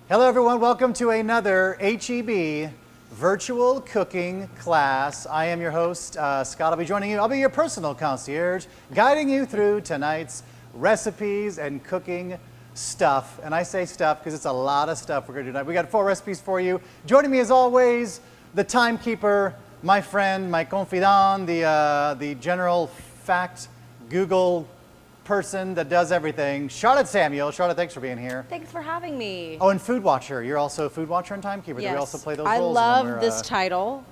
Hello everyone, welcome to another HEB virtual cooking class. I am your host, Scott. I'll be joining you. I'll be your personal concierge, guiding you through tonight's recipes and cooking stuff. And I say stuff because it's a lot of stuff we're going to do tonight. We got 4 recipes for you. Joining me as always, the timekeeper, my friend, my confidant, the general fact Google person that does everything, Charlotte Samuel. Charlotte, thanks for being here. Thanks for having me. Oh, and Food Watcher. You're also a Food Watcher and Timekeeper. Yes. Do we also play those I roles? love this title.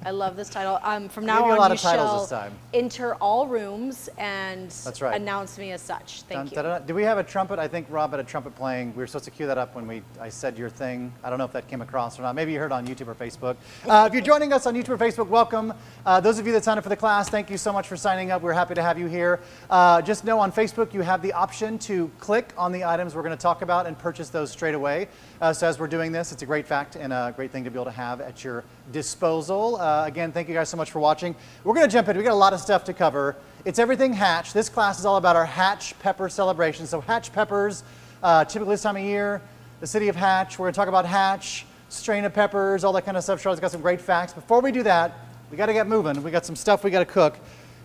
I love this title. From now on, you shall enter all rooms and announce me as such. Thank you. Do we have a trumpet? I think Rob had a trumpet playing. We were supposed to cue that up when I said your thing. I don't know if that came across or not. Maybe you heard on YouTube or Facebook. If you're joining us on YouTube or Facebook, welcome. Those of you that signed up for the class, thank you so much for signing up. We're happy to have you here. Just know on Facebook you have the option to click on the items we're going to talk about and purchase those straight away. So as we're doing this, it's a great fact and a great thing to be able to have at your disposal. Again, thank you guys so much for watching. We're going to jump in. We got a lot of stuff to cover. It's everything Hatch. This class is all about our Hatch pepper celebration. So Hatch peppers, typically this time of year, the city of Hatch. We're going to talk about Hatch, strain of peppers, all that kind of stuff. Charlotte's got some great facts. Before we do that, we got to get moving. We got some stuff we got to cook.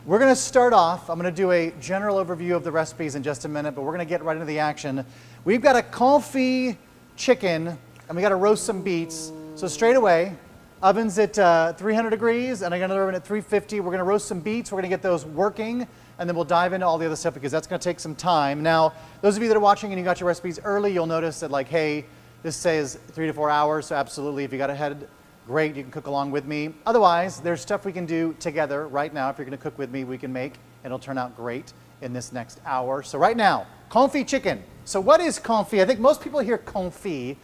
We're going to start off. I'm going to do a general overview of the recipes in just a minute, but we're going to get right into the action. We've got a confit chicken, and we got to roast some beets. So straight away, oven's at 300 degrees, and I got another oven at 350. We're going to roast some beets. We're going to get those working, and then we'll dive into all the other stuff because that's going to take some time. Now, those of you that are watching and you got your recipes early, you'll notice that, like, hey, this says 3 to 4 hours, so absolutely, if you got ahead, great, you can cook along with me. Otherwise, there's stuff we can do together right now. If you're going to cook with me, we can make, and it'll turn out great in this next hour. So right now, confit chicken. So what is confit? I think most people hear confit,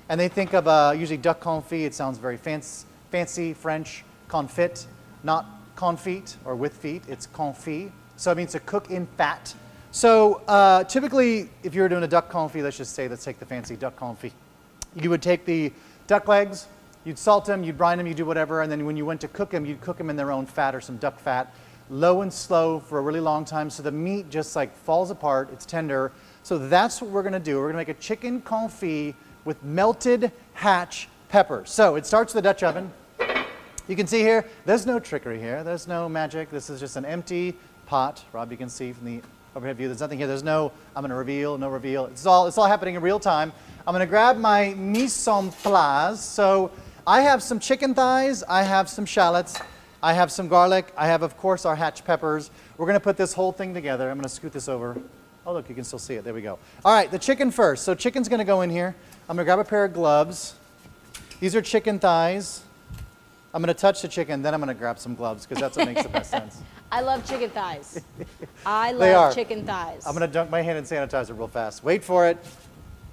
and they think of usually duck confit. It sounds very fancy French. Confit, not confit or with feet. It's confit. So it means to cook in fat. So typically, if you were doing a duck confit, let's take the fancy duck confit. You would take the duck legs, you'd salt them, you'd brine them, you'd do whatever, and then when you went to cook them, you'd cook them in their own fat or some duck fat, low and slow for a really long time, so the meat just like falls apart, it's tender. So that's what we're gonna do. We're gonna make a chicken confit with melted Hatch peppers. So it starts with the Dutch oven. You can see here, there's no trickery here. There's no magic. This is just an empty pot. Rob, you can see from the overhead view, there's nothing here. There's no, I'm gonna reveal, no reveal. It's all happening in real time. I'm gonna grab my mise en place. So I have some chicken thighs, I have some shallots, I have some garlic, I have, of course, our Hatch peppers. We're gonna put this whole thing together. I'm gonna scoot this over. Oh, look, you can still see it. There we go. All right, the chicken first. So chicken's gonna go in here. I'm gonna grab a pair of gloves. These are chicken thighs. I'm gonna touch the chicken, then I'm gonna grab some gloves because that's what makes the best sense. I love chicken thighs. I love chicken thighs. I'm gonna dunk my hand in sanitizer real fast. Wait for it.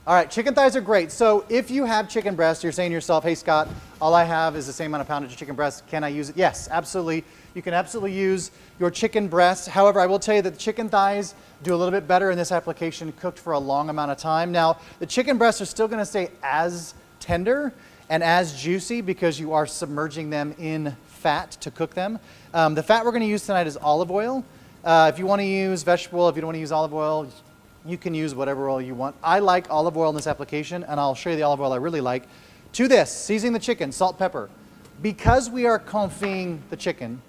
All right, chicken thighs are great. So if you have chicken breast, you're saying to yourself, hey Scott, all I have is the same amount of poundage of chicken breast. Can I use it? Yes, absolutely. You can absolutely use your chicken breast. However, I will tell you that the chicken thighs do a little bit better in this application, cooked for a long amount of time. Now, the chicken breasts are still gonna stay as tender and as juicy because you are submerging them in fat to cook them. The fat we're gonna use tonight is olive oil. If you wanna use vegetable oil, if you don't wanna use olive oil, you can use whatever oil you want. I like olive oil in this application, and I'll show you the olive oil I really like. To this, seasoning the chicken, salt, pepper. Because we are confiting the chicken,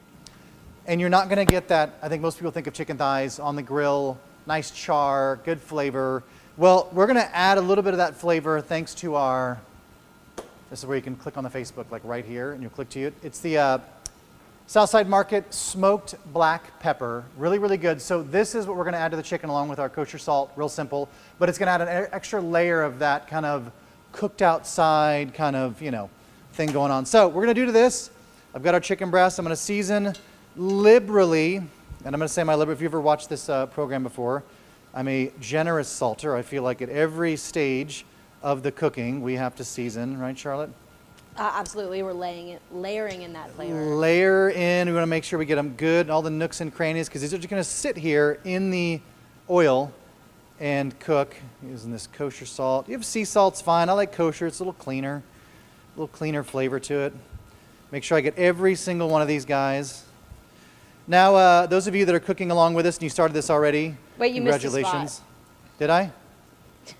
and you're not gonna get that, I think most people think of chicken thighs on the grill, nice char, good flavor. Well, we're gonna add a little bit of that flavor thanks to our, this is where you can click on the Facebook, like right here, and you'll click to it. It's the Southside Market smoked black pepper, really, really good. So this is what we're gonna add to the chicken along with our kosher salt, real simple, but it's gonna add an extra layer of that kind of cooked outside kind of, thing going on. So we're gonna do to this, I've got our chicken breast, I'm gonna season liberally, and I'm gonna say my liberal, if you ever watched this program before, I'm a generous salter. I feel like at every stage of the cooking, we have to season, right, Charlotte? Absolutely, we're layering in that flavor. Layer in, we want to make sure we get them good, all the nooks and crannies, because these are just going to sit here in the oil and cook using this kosher salt. You have sea salt's fine. I like kosher. It's a little cleaner flavor to it. Make sure I get every single one of these guys. Now, those of you that are cooking along with us and you started this already, wait, you congratulations. missed a spot. Did I?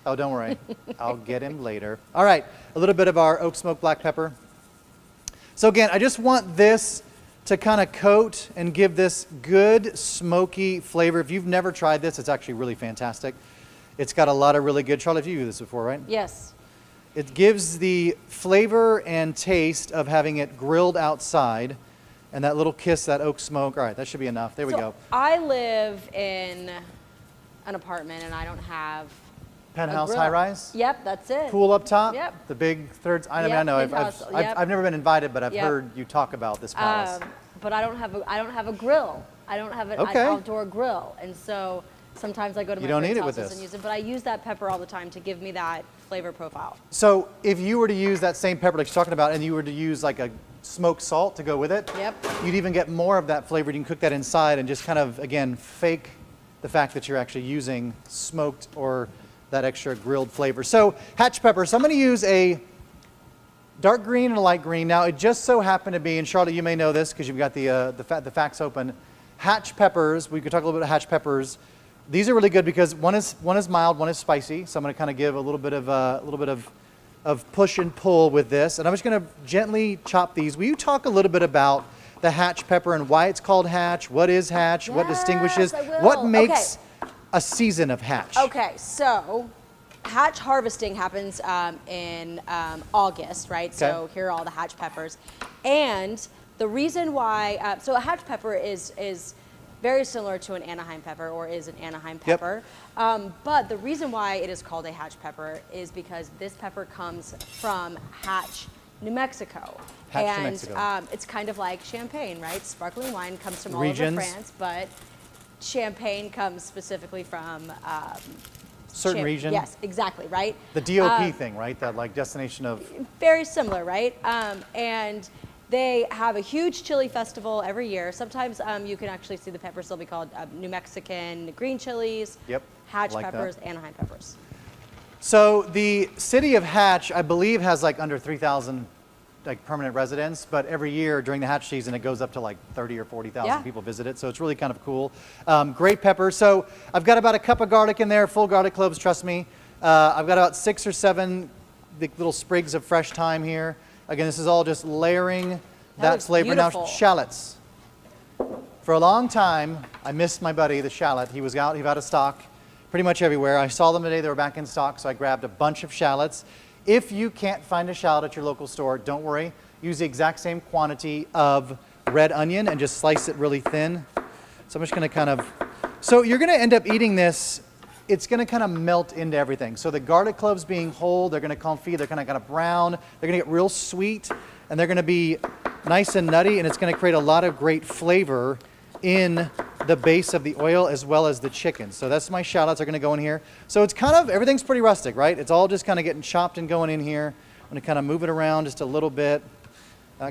Oh, don't worry. I'll get him later. All right, a little bit of our oak smoked black pepper. So again, I just want this to kind of coat and give this good smoky flavor. If you've never tried this, it's actually really fantastic. It's got a lot of really good, Charlotte, you've used this before, right? Yes. It gives the flavor and taste of having it grilled outside and that little kiss, that oak smoke. All right, that should be enough. There we go. I live in an apartment and I don't have penthouse high rise? Yep, that's it. Pool up top? Yep. The big third, I mean, Yep, I know, penthouse, I've never been invited, but I've Yep. heard you talk about this palace. But I don't have a grill. I don't have an outdoor grill. And so sometimes I go to my friends' houses and use it, but I use that pepper all the time to give me that flavor profile. So if you were to use that same pepper like you're talking about and you were to use like a smoked salt to go with it, yep. You'd even get more of that flavor. You can cook that inside and just kind of, again, fake the fact that you're actually using smoked or that extra grilled flavor. So hatch pepper. So I'm going to use a dark green and a light green. Now it just so happened to be, and Charlotte, you may know this because you've got the facts open. Hatch peppers. We could talk a little bit about hatch peppers. These are really good because one is mild, one is spicy. So I'm going to kind of give a little bit of push and pull with this, and I'm just going to gently chop these. Will you talk a little bit about the hatch pepper and why it's called hatch? What is hatch? Yes, what distinguishes? I will. What makes a season of hatch? Okay, so hatch harvesting happens in August, right? Okay. So here are all the hatch peppers, and the reason why so a hatch pepper is very similar to an Anaheim pepper, or is an Anaheim pepper. Yep. But the reason why it is called a hatch pepper is because this pepper comes from Hatch, New Mexico. Hatch, New Mexico. It's kind of like champagne, right? Sparkling wine comes from all over France, but champagne comes specifically from certain region. Yes, exactly, right? The DOP thing, right? That like destination of. Very similar, right? And they have a huge chili festival every year. Sometimes you can actually see the peppers. They'll be called New Mexican green chilies, yep, Hatch peppers, Anaheim peppers. So the city of Hatch, I believe, has like under 3,000 like permanent residents, but every year during the hatch season, it goes up to like 30 or 40,000 people visit it. So it's really kind of cool. Great pepper. So I've got about a cup of garlic in there, full garlic cloves, trust me. I've got about 6 or 7 little sprigs of fresh thyme here. Again, this is all just layering that flavor. Beautiful. Now, shallots. For a long time, I missed my buddy, the shallot. He was out of stock pretty much everywhere. I saw them today, they were back in stock, so I grabbed a bunch of shallots. If you can't find a shallot at your local store, don't worry. Use the exact same quantity of red onion and just slice it really thin. So I'm just gonna kind of, so you're gonna end up eating this, it's gonna kind of melt into everything. So the garlic cloves being whole, they're gonna confit, they're kind of brown, they're gonna get real sweet, and they're gonna be nice and nutty, and it's gonna create a lot of great flavor in the base of the oil as well as the chicken. So that's my shallots are gonna go in here. So it's kind of, everything's pretty rustic, right? It's all just kind of getting chopped and going in here. I'm gonna kind of move it around just a little bit.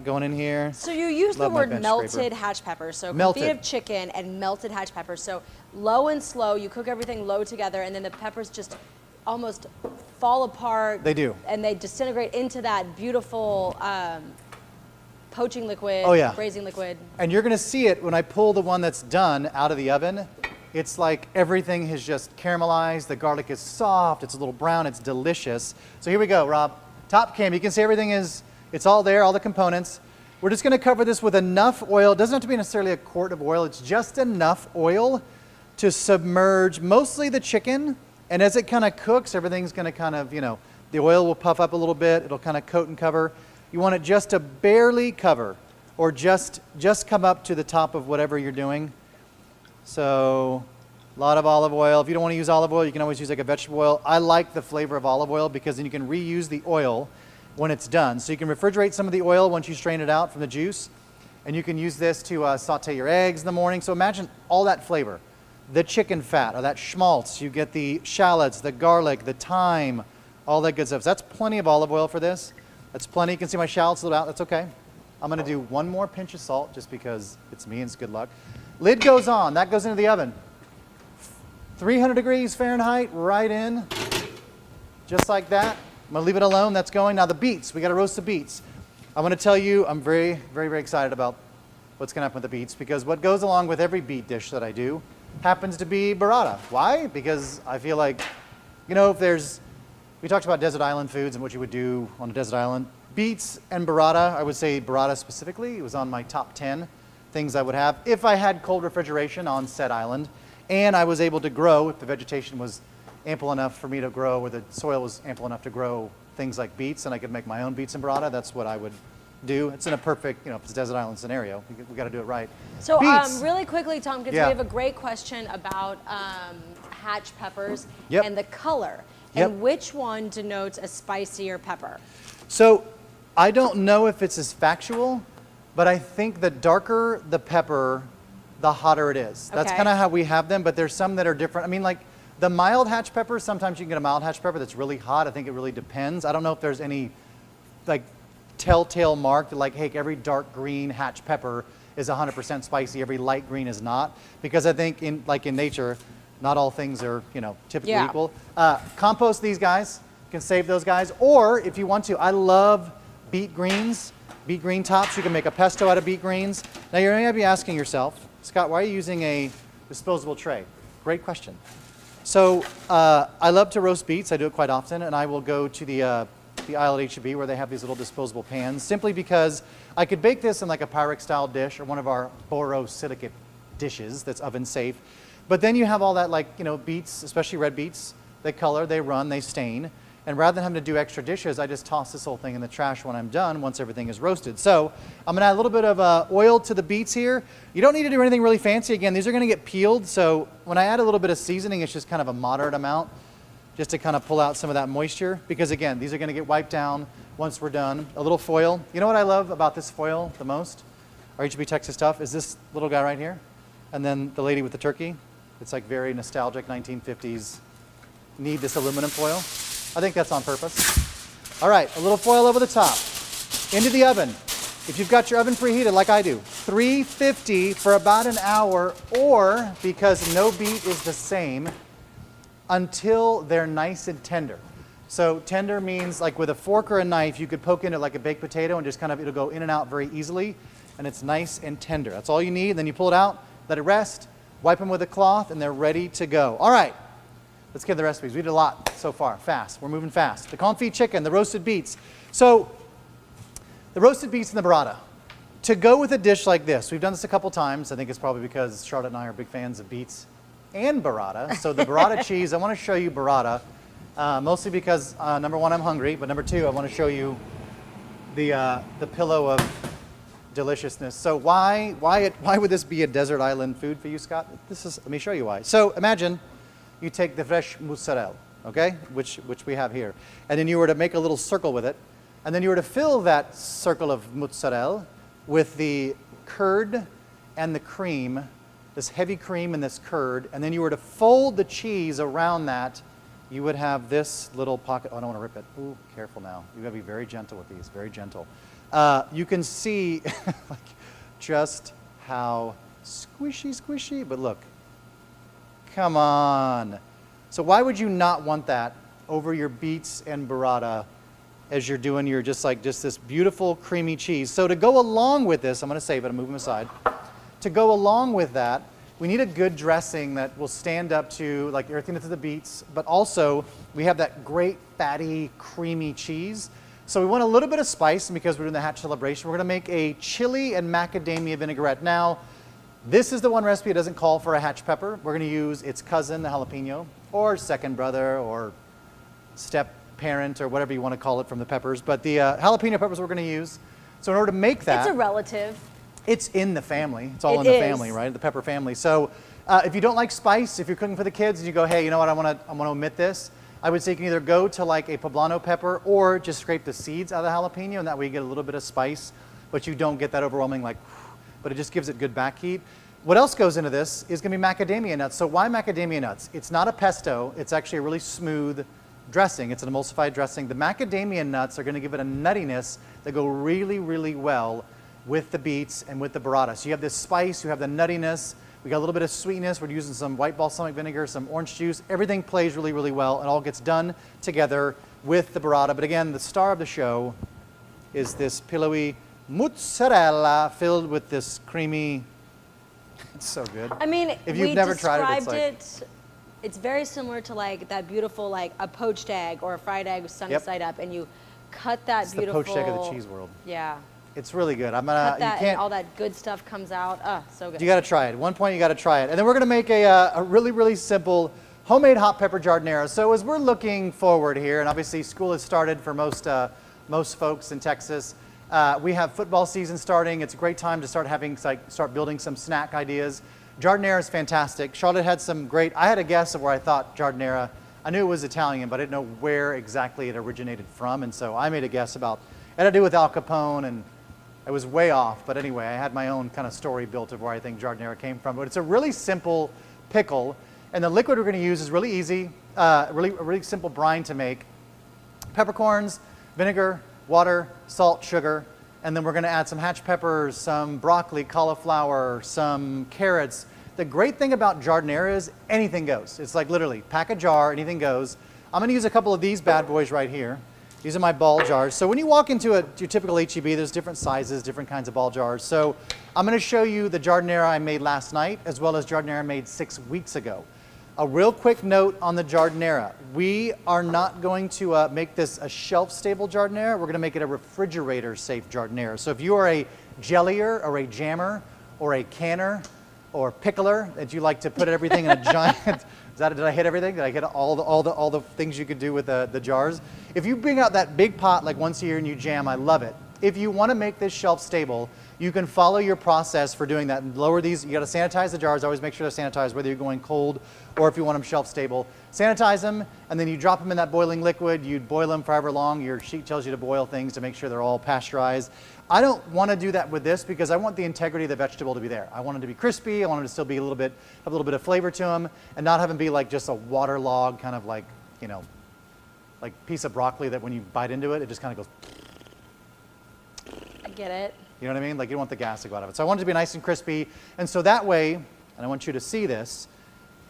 Going in here. So you use the word melted hatch peppers. So confit of chicken and melted hatch peppers. So low and slow, you cook everything low together, and then the peppers just almost fall apart. They do. And they disintegrate into that beautiful poaching liquid, braising liquid. And you're gonna see it when I pull the one that's done out of the oven. It's like everything has just caramelized. The garlic is soft, it's a little brown, it's delicious. So here we go, Rob. Top cam, you can see everything is, it's all there, all the components. We're just gonna cover this with enough oil. It doesn't have to be necessarily a quart of oil. It's just enough oil to submerge mostly the chicken. And as it kind of cooks, everything's gonna kind of, the oil will puff up a little bit. It'll kind of coat and cover. You want it just to barely cover or just come up to the top of whatever you're doing. So a lot of olive oil. If you don't want to use olive oil, you can always use like a vegetable oil. I like the flavor of olive oil because then you can reuse the oil when it's done. So you can refrigerate some of the oil once you strain it out from the juice, and you can use this to saute your eggs in the morning. So imagine all that flavor, the chicken fat or that schmaltz, you get the shallots, the garlic, the thyme, all that good stuff. So that's plenty of olive oil for this. That's plenty. You can see my shallots a little out, that's okay. I'm gonna do one more pinch of salt just because it's me and it's good luck. Lid goes on, that goes into the oven. 300 degrees Fahrenheit, right in, just like that. I'm gonna leave it alone, that's going. Now the beets, we gotta roast the beets. I'm gonna tell you, I'm very, very, very excited about what's gonna happen with the beets because what goes along with every beet dish that I do happens to be burrata. Why? Because I feel like You know, we talked about desert island foods and what you would do on a desert island. Beets and burrata, I would say burrata specifically, it was on my top 10 things I would have if I had cold refrigeration on said island, and I was able to grow, if the vegetation was ample enough for me to grow, or the soil was ample enough to grow things like beets, and I could make my own beets and burrata. That's what I would do. It's in a perfect, if it's a desert island scenario, we got to do it right. So Beets. really quickly, Tom, because we have a great question about hatch peppers and the color, and which one denotes a spicier pepper? So I don't know if it's as factual, but I think the darker the pepper, the hotter it is. That's kind of how we have them, but there's some that are different. I mean, like the mild hatch pepper, sometimes you can get a mild hatch pepper that's really hot. I think it really depends. I don't know if there's any like telltale mark that like, hey, every dark green hatch pepper is 100% spicy, every light green is not. Because I think in nature, not all things are, typically equal. Compost these guys, you can save those guys. Or if you want to, I love beet greens, beet green tops. You can make a pesto out of beet greens. Now you're going to be asking yourself, Scott, why are you using a disposable tray? Great question. So I love to roast beets. I do it quite often, and I will go to the aisle at H-E-B where they have these little disposable pans, simply because I could bake this in like a Pyrex style dish or one of our borosilicate dishes that's oven safe. But then you have all that beets, especially red beets, they color, they run, they stain. And rather than having to do extra dishes, I just toss this whole thing in the trash when I'm done, once everything is roasted. So I'm gonna add a little bit of oil to the beets here. You don't need to do anything really fancy. Again, these are gonna get peeled, so when I add a little bit of seasoning, it's just kind of a moderate amount, just to kind of pull out some of that moisture, because again, these are gonna get wiped down once we're done. A little foil. You know what I love about this foil the most, our H-E-B Texas stuff, is this little guy right here. And then the lady with the turkey. It's like very nostalgic, 1950s. Need this aluminum foil. I think that's on purpose. All right, a little foil over the top. Into the oven. If you've got your oven preheated like I do, 350 for about an hour, or, because no beet is the same, until they're nice and tender. So tender means like with a fork or a knife, you could poke into like a baked potato and just kind of, it'll go in and out very easily, and it's nice and tender. That's all you need. Then you pull it out, let it rest, wipe them with a cloth, and they're ready to go. All right. Let's get the recipes. We did a lot so far, fast. We're moving fast. The confit chicken, the roasted beets. So the roasted beets and the burrata. To go with a dish like this, we've done this a couple times. I think it's probably because Charlotte and I are big fans of beets and burrata. So the burrata cheese, I want to show you burrata, mostly because number one, I'm hungry, but number two, I want to show you the pillow of deliciousness. So why would this be a desert island food for you, Scott? Let me show you why. So imagine you take the fresh mozzarella, okay, which we have here, and then you were to make a little circle with it, and then you were to fill that circle of mozzarella with the curd and the cream, this heavy cream and this curd, and then you were to fold the cheese around that, you would have this little pocket. Oh, I don't want to rip it. Ooh, careful now. You got to be very gentle with these, very gentle. You can see like just how squishy, but look. Come on. So why would you not want that over your beets and burrata as you're doing your just this beautiful creamy cheese? So to go along with this, I'm going to save it, I'm moving aside. To go along with that, we need a good dressing that will stand up to like everything that's the beets, but also we have that great fatty creamy cheese. So we want a little bit of spice, and because we're doing the hatch celebration, we're going to make a chili and macadamia vinaigrette. Now, this is the one recipe that doesn't call for a hatch pepper. We're going to use its cousin, the jalapeno, or second brother, or step parent, or whatever you want to call it from the peppers. But the jalapeno peppers we're going to use. So in order to make that, it's a relative. It's in the family. It's all in the family, right? The pepper family. So if you don't like spice, if you're cooking for the kids, and you go, hey, you know what? I want to omit this. I would say you can either go to like a poblano pepper, or just scrape the seeds out of the jalapeno, and that way you get a little bit of spice, but you don't get that overwhelming like. But it just gives it good back heat. What else goes into this is going to be macadamia nuts. So why macadamia nuts? It's not a pesto. It's actually a really smooth dressing. It's an emulsified dressing. The macadamia nuts are going to give it a nuttiness that go really, really well with the beets and with the burrata. So you have this spice, you have the nuttiness, we got a little bit of sweetness. We're using some white balsamic vinegar, some orange juice. Everything plays really, really well. It all gets done together with the burrata. But again, the star of the show is this pillowy mozzarella filled with this creamy. It's so good. I mean, if you've never tried it, it's like, It's very similar to like that beautiful, like a poached egg or a fried egg sunny side up, and you cut that It's beautiful. the poached egg of the cheese world. Yeah. It's really good. I'm Cut gonna. that, You can't. and all that good stuff comes out. So good. You got to try it. At one point, you got to try it. And then we're going to make a really, really simple homemade hot pepper giardiniera. So as we're looking forward here, and obviously school has started for most folks in Texas. We have football season starting. It's a great time to start building some snack ideas. Giardiniera is fantastic. Charlotte had some great. I had a guess of where I thought giardiniera. I knew it was Italian, but I didn't know where exactly it originated from. And so I made a guess about. It had to do with Al Capone, and I was way off, but anyway, I had my own kind of story built of where I think giardiniera came from. But it's a really simple pickle, and the liquid we're going to use is really easy, a really simple brine to make. Peppercorns, vinegar, water, salt, sugar, and then we're going to add some hatch peppers, some broccoli, cauliflower, some carrots. The great thing about giardiniera is anything goes. It's like literally pack a jar, anything goes. I'm going to use a couple of these bad boys right here. These are my ball jars. So when you walk into your typical H-E-B, there's different sizes, different kinds of ball jars. So I'm going to show you the giardiniera I made last night, as well as giardiniera I made 6 weeks ago. A real quick note on the giardiniera. We are not going to make this a shelf-stable giardiniera. We're going to make it a refrigerator-safe giardiniera. So if you are a jellier or a jammer or a canner or pickler, that you like to put everything in a giant... Did I hit everything? Did I hit all the things you could do with the jars? If you bring out that big pot like once a year and you jam, I love it. If you want to make this shelf stable, you can follow your process for doing that and lower these. You got to sanitize the jars. Always make sure they're sanitized, whether you're going cold or if you want them shelf stable. Sanitize them, and then you drop them in that boiling liquid. You boil them for however long. Your sheet tells you to boil things to make sure they're all pasteurized. I don't want to do that with this because I want the integrity of the vegetable to be there. I want them to be crispy. I want them to still be have a little bit of flavor to them, and not have them be like just a waterlogged kind of like, you know, like piece of broccoli that when you bite into it, it just kind of goes. I get it. You know what I mean? Like you don't want the gas to go out of it. So I want it to be nice and crispy, and so that way, and I want you to see this,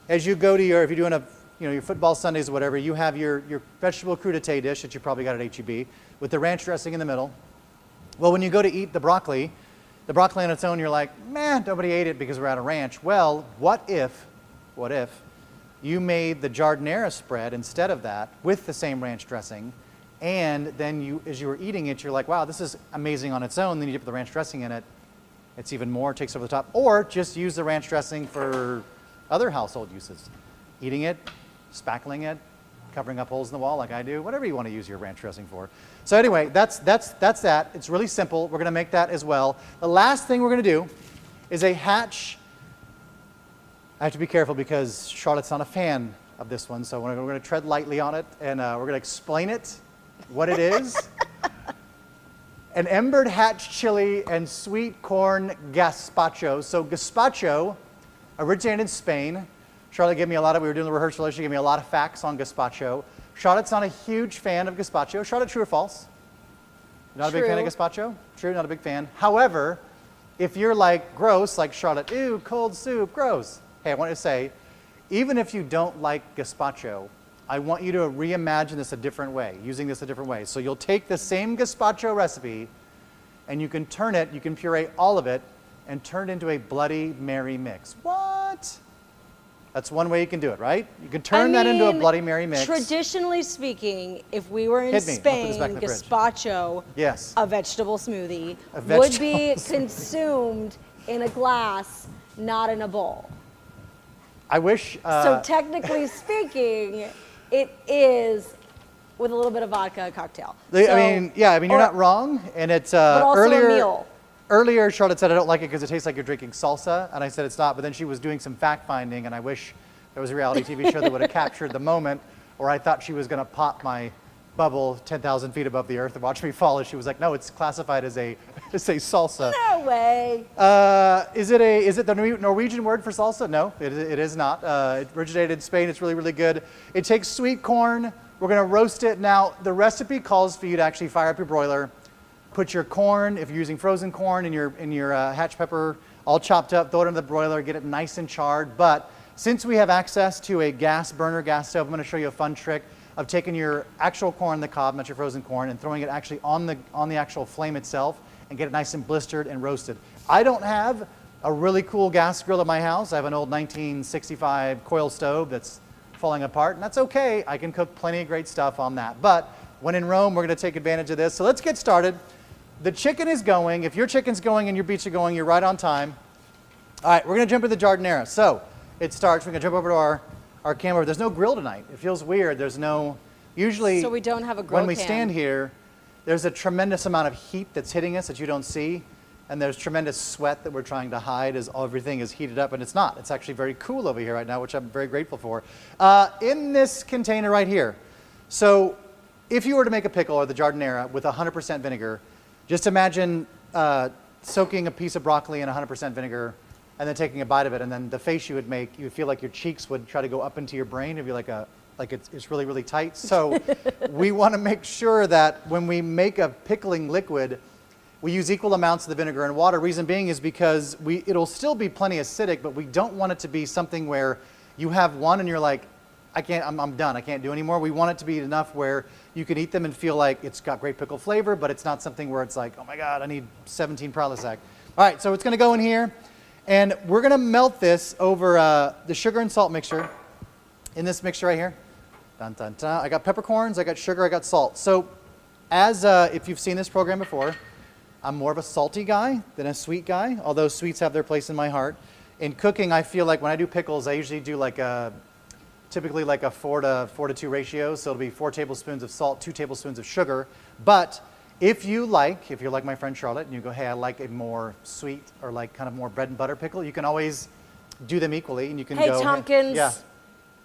as you go to if you're doing your football Sundays or whatever, you have your vegetable crudité dish that you probably got at H-E-B with the ranch dressing in the middle. Well, when you go to eat the broccoli on its own, you're like, man, nobody ate it because we're out of ranch. Well, what if you made the giardiniera spread instead of that with the same ranch dressing, and then as you were eating it, you're like, wow, this is amazing on its own. Then you dip the ranch dressing in it, it's even more, takes over the top. Or just use the ranch dressing for other household uses. Eating it, spackling it, covering up holes in the wall like I do, whatever you want to use your ranch dressing for. So anyway, that's that. It's really simple. We're going to make that as well. The last thing we're going to do is a hatch. I have to be careful because Charlotte's not a fan of this one, so we're going to tread lightly on it, and we're going to explain it, what it is. An embered hatch chili and sweet corn gazpacho. So gazpacho originated in Spain. Charlotte gave me we were doing the rehearsal, she gave me a lot of facts on gazpacho. Charlotte's not a huge fan of gazpacho. Charlotte, true or false? Not True. A big fan of gazpacho? True, not a big fan. However, if you're like gross, like Charlotte, ew, cold soup, gross. Hey, I want to say, even if you don't like gazpacho, I want you to reimagine this a different way, using this a different way. So you'll take the same gazpacho recipe, and you can puree all of it, and turn it into a Bloody Mary mix. What? That's one way you can do it, right? You can turn that into a Bloody Mary mix. Traditionally speaking, if we were in Spain, gazpacho, yes, a vegetable smoothie, would be consumed in a glass, not in a bowl. I wish. So technically speaking, it is with a little bit of vodka, a cocktail. You're not wrong, and it's but also a meal. Earlier, Charlotte said, I don't like it because it tastes like you're drinking salsa, and I said it's not, but then she was doing some fact-finding, and I wish there was a reality TV show that would have captured the moment where I thought she was going to pop my bubble 10,000 feet above the earth and watch me fall, and she was like, no, it's classified as a salsa. No way. Is it the Norwegian word for salsa? No, it is not. It originated in Spain. It's really, really good. It takes sweet corn. We're going to roast it. Now, the recipe calls for you to actually fire up your broiler, put your corn, if you're using frozen corn, in your hatch pepper, all chopped up, throw it in the broiler, get it nice and charred. But since we have access to a gas stove, I'm going to show you a fun trick of taking your actual corn, the cob, not your frozen corn, and throwing it actually on the actual flame itself and get it nice and blistered and roasted. I don't have a really cool gas grill at my house. I have an old 1965 coil stove that's falling apart, and that's okay. I can cook plenty of great stuff on that. But when in Rome, we're going to take advantage of this. So let's get started. The chicken is going. If your chicken's going and your beets are going, you're right on time. All right, we're going to jump into the Giardiniera. So it starts. We're going to jump over to our camera. There's no grill tonight. It feels weird. There's no, usually, so we don't have a grill when we cam. stand here, there's a tremendous amount of heat that's hitting us that you don't see. And there's tremendous sweat that we're trying to hide as everything is heated up, and it's not. It's actually very cool over here right now, which I'm very grateful for. In this container right here, so if you were to make a pickle or the Giardiniera with 100% vinegar, just imagine soaking a piece of broccoli in 100% vinegar and then taking a bite of it, and then the face you would make, you would feel like your cheeks would try to go up into your brain. It'd be like it's really, really tight. So we want to make sure that when we make a pickling liquid, we use equal amounts of the vinegar and water. Reason being is because it'll still be plenty acidic, but we don't want it to be something where you have one and you're like, I'm done, I can't do anymore. We want it to be enough where you can eat them and feel like it's got great pickle flavor, but it's not something where it's like, oh my God, I need 17 Prilosec. All right, so it's gonna go in here, and we're gonna melt this over the sugar and salt mixture in this mixture right here. Dun, dun, dun. I got peppercorns, I got sugar, I got salt. So as if you've seen this program before, I'm more of a salty guy than a sweet guy, although sweets have their place in my heart. In cooking, I feel like when I do pickles, I usually do typically like a 4 to 2 ratio. So it'll be 4 tablespoons of salt, 2 tablespoons of sugar. But if you're like my friend Charlotte, and you go, hey, I like a more sweet or like kind of more bread and butter pickle, you can always do them equally, and you can Hey, go. Tompkins, yeah.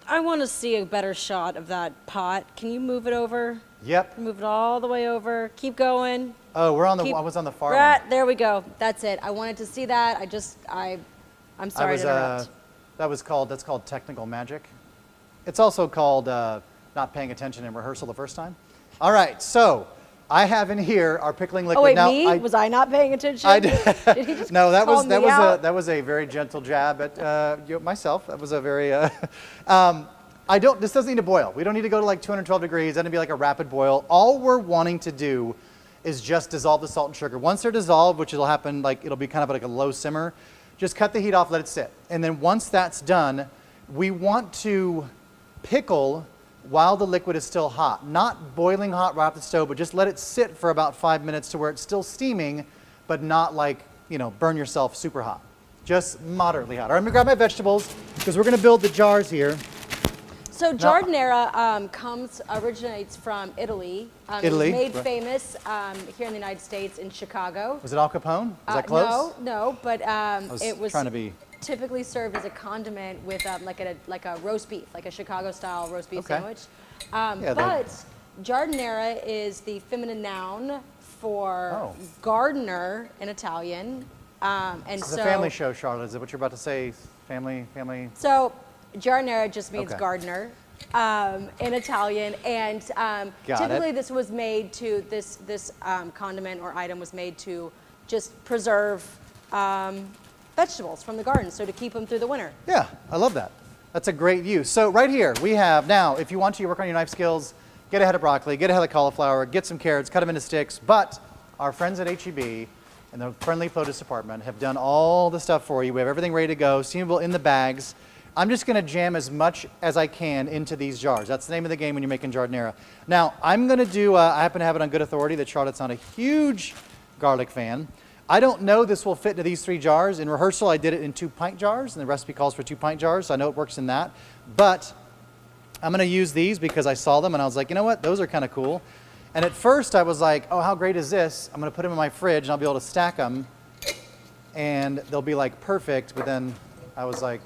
I want to see a better shot of that pot. Can you move it over? Yep. Move it all the way over. Keep going. Oh, I was on the far one. There we go. That's it. I wanted to see that. I'm sorry to interrupt. That's called technical magic. It's also called not paying attention in rehearsal the first time. All right, so I have in here our pickling liquid. Oh wait, now, me? Was I not paying attention? I did. Did he just No, call me out? that was a very gentle jab at myself. That was a very. This doesn't need to boil. We don't need to go to like 212 degrees. That'd be like a rapid boil. All we're wanting to do is just dissolve the salt and sugar. Once they're dissolved, which will happen, like it'll be kind of like a low simmer, just cut the heat off, let it sit. And then once that's done, we want to pickle while the liquid is still hot. Not boiling hot right off the stove, but just let it sit for about 5 minutes to where it's still steaming, but not like, burn yourself super hot. Just moderately hot. All right, I'm gonna grab my vegetables because we're gonna build the jars here. So Giardiniera originates from Italy. Italy. It was made famous here in the United States in Chicago. Was it Al Capone? Was that close? No, but it was trying to be typically served as a condiment with like a roast beef, like a Chicago-style roast beef sandwich. But Giardiniera is the feminine noun for gardener in Italian. It's a family show, Charlotte. Is it what you're about to say? Family? So Giardiniera just means gardener in Italian, and typically this was made to this condiment or item was made to just preserve vegetables from the garden, so to keep them through the winter. Yeah, I love that. That's a great use. So right here we have now, if you want to, you work on your knife skills, get a head of broccoli, get a head of cauliflower, get some carrots, cut them into sticks. But our friends at H-E-B and the friendly produce department have done all the stuff for you. We have everything ready to go, steamable in the bags. I'm just going to jam as much as I can into these jars. That's the name of the game when you're making Giardiniera. Now, I'm going to do, I happen to have it on good authority that Charlotte's not a huge garlic fan. I don't know this will fit into these 3 jars. In rehearsal, I did it in 2 pint jars, and the recipe calls for 2 pint jars, so I know it works in that. But I'm going to use these because I saw them, and I was like, you know what? Those are kind of cool. And at first, I was like, oh, how great is this? I'm going to put them in my fridge, and I'll be able to stack them, and they'll be like perfect. But then I was like,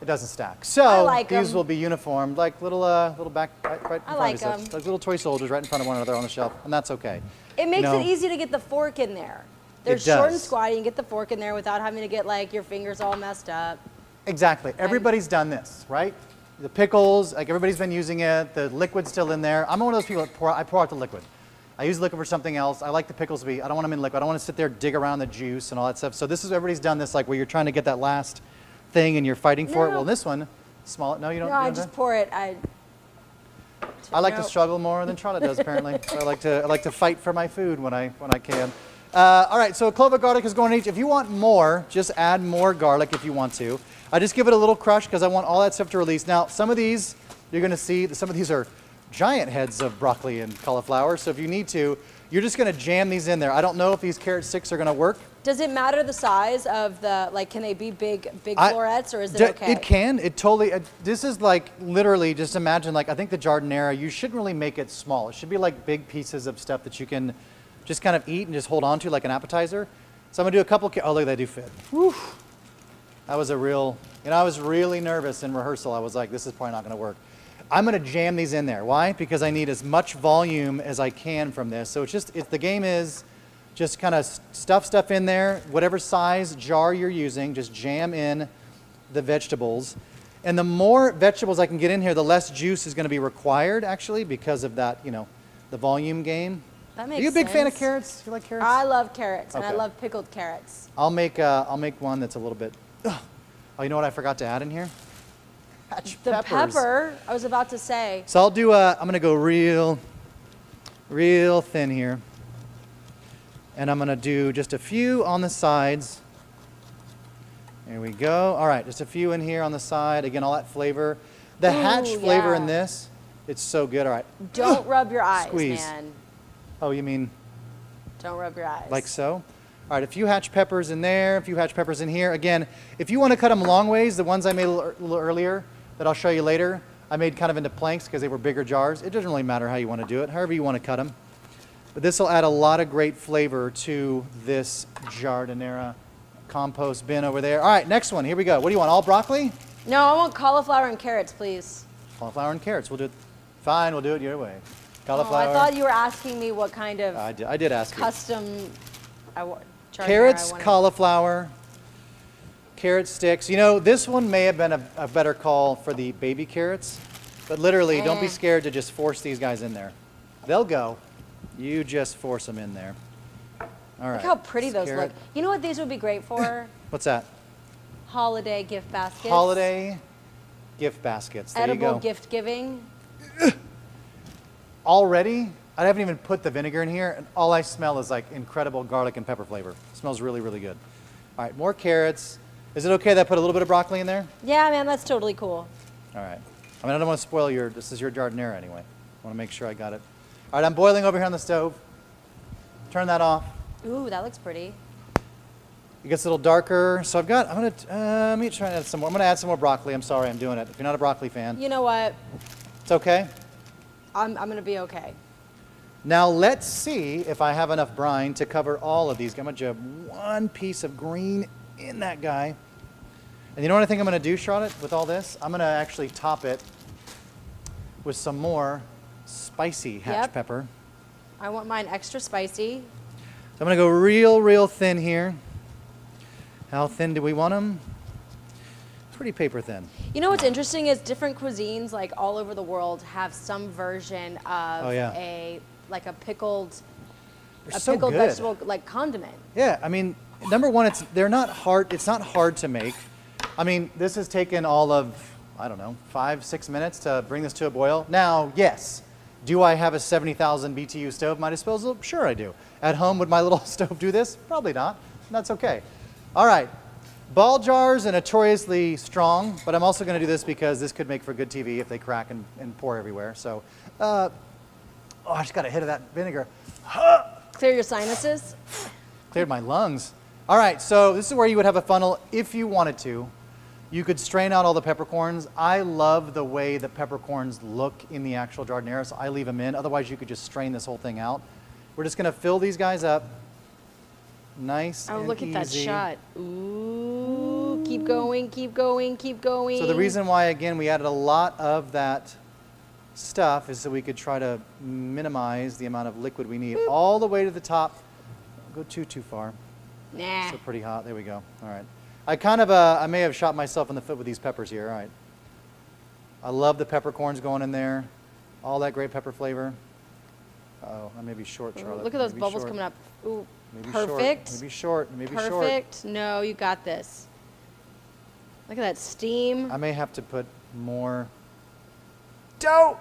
it doesn't stack. So these will be uniformed, like little back right in front of yourself. Like little toy soldiers right in front of one another on the shelf, and that's okay. It makes it easy to get the fork in there. They're short and squatty. You can get the fork in there without having to get like your fingers all messed up. Exactly. Everybody's done this, right? The pickles, like everybody's been using it. The liquid's still in there. I'm one of those people that I pour out the liquid. I use the liquid for something else. I like the pickles to be, I don't want them in liquid. I don't want to sit there, dig around the juice and all that stuff. So this is, everybody's done this, like where you're trying to get that last thing and you're fighting for it. Well, this one, small, no, you don't. No, I just pour it. I like to struggle more than Charlotte does, apparently. So I like to fight for my food when I can. All right, so a clove of garlic is going in each. If you want more, just add more garlic if you want to. I just give it a little crush because I want all that stuff to release. Now, some of these, you're going to see, that some of these are giant heads of broccoli and cauliflower. So if you need to, you're just going to jam these in there. I don't know if these carrot sticks are going to work. Does it matter the size of the, like, can they be big florets, or is it okay? It can. It totally, this is like literally, just imagine, like, I think the Giardiniera, you shouldn't really make it small. It should be like big pieces of stuff that you can just kind of eat and just hold on to like an appetizer. So I'm going to do a couple, oh, look, they do fit. Whew. That was a real, I was really nervous in rehearsal. I was like, this is probably not going to work. I'm going to jam these in there. Why? Because I need as much volume as I can from this. So it's just, the game is just kind of stuff in there, whatever size jar you're using, just jam in the vegetables. And the more vegetables I can get in here, the less juice is going to be required, actually, because of that, the volume game. That makes sense. Are you a big fan of carrots? You like carrots? I love carrots, and Okay. I love pickled carrots. I'll make one that's a little bit, oh, you know what I forgot to add in here? Hatch The peppers. pepper, I was about to say. So I'll do I'm going to go real thin here. And I'm going to do just a few on the sides. There we go. All right, just a few in here on the side. Again, all that flavor. The hatch flavor in this, it's so good. All right. Don't rub your eyes, Squeeze. man. Oh, you mean Don't rub your eyes. like so? All right, a few hatch peppers in there, a few hatch peppers in here. Again, if you want to cut them long ways, the ones I made a little earlier that I'll show you later, I made kind of into planks because they were bigger jars. It doesn't really matter how you want to do it, however you want to cut them. But this will add a lot of great flavor to this Giardiniera compost bin over there. All right, next one. Here we go. What do you want, all broccoli? No, I want cauliflower and carrots, please. Cauliflower and carrots. We'll do it. Fine, we'll do it your way. Oh, Cauliflower. I thought you were asking me what kind of I did ask you. custom Giardiniera Carrots, I wanted. cauliflower, carrot sticks. This one may have been a better call for the baby carrots, but literally, don't be scared to just force these guys in there. They'll go. You just force them in there. All right. Look how pretty This those carrot- look. You know what these would be great for? What's that? Holiday gift baskets. Holiday gift baskets. There you Edible go. gift giving. Already, I haven't even put the vinegar in here, and all I smell is like incredible garlic and pepper flavor. It smells really, really good. All right, more carrots. Is it okay that I put a little bit of broccoli in there? Yeah, man, that's totally cool. All right. I mean, I don't want to spoil this is your Giardiniera anyway. I want to make sure I got it. All right, I'm boiling over here on the stove. Turn that off. Ooh, that looks pretty. It gets a little darker. So let me try and add some more. I'm going to add some more broccoli. I'm sorry, I'm doing it. If you're not a broccoli fan, You know what? it's okay. I'm going to be okay. Now let's see if I have enough brine to cover all of these. I'm going to jab one piece of green in that guy. And you know what I think I'm going to do, Charlotte, with all this? I'm going to actually top it with some more spicy hatch pepper. I want mine extra spicy. So I'm going to go real thin here. How thin do we want them? Pretty paper thin. You know what's interesting is different cuisines, like all over the world, have some version of a pickled so good. vegetable like condiment. Yeah, I mean, number one, it's not hard to make. I mean, this has taken all of, I don't know, 5-6 minutes to bring this to a boil. Now, yes, do I have a 70,000 BTU stove at my disposal? Sure I do. At home, would my little stove do this? Probably not. That's okay. All right. Ball jars are notoriously strong, but I'm also going to do this because this could make for good TV if they crack and pour everywhere. So, I just got a hit of that vinegar. Clear your sinuses. Cleared my lungs. All right, so this is where you would have a funnel if you wanted to. You could strain out all the peppercorns. I love the way the peppercorns look in the actual Giardiniera, so I leave them in. Otherwise, you could just strain this whole thing out. We're just going to fill these guys up. Nice and look at that easy. shot. Ooh, keep going, keep going, keep going. So the reason why, again, we added a lot of that stuff is so we could try to minimize the amount of liquid we need. Boop. All the way to the top. Don't go too far. Nah. Still pretty hot. There we go. All right. I may have shot myself in the foot with these peppers here. All right. I love the peppercorns going in there. All that great pepper flavor. Uh-oh, I may be short, Charlotte. Look at those Maybe bubbles short. coming up. Ooh, Maybe perfect. Short. Maybe short. Maybe short. Perfect. No, you got this. Look at that steam. I may have to put more dough.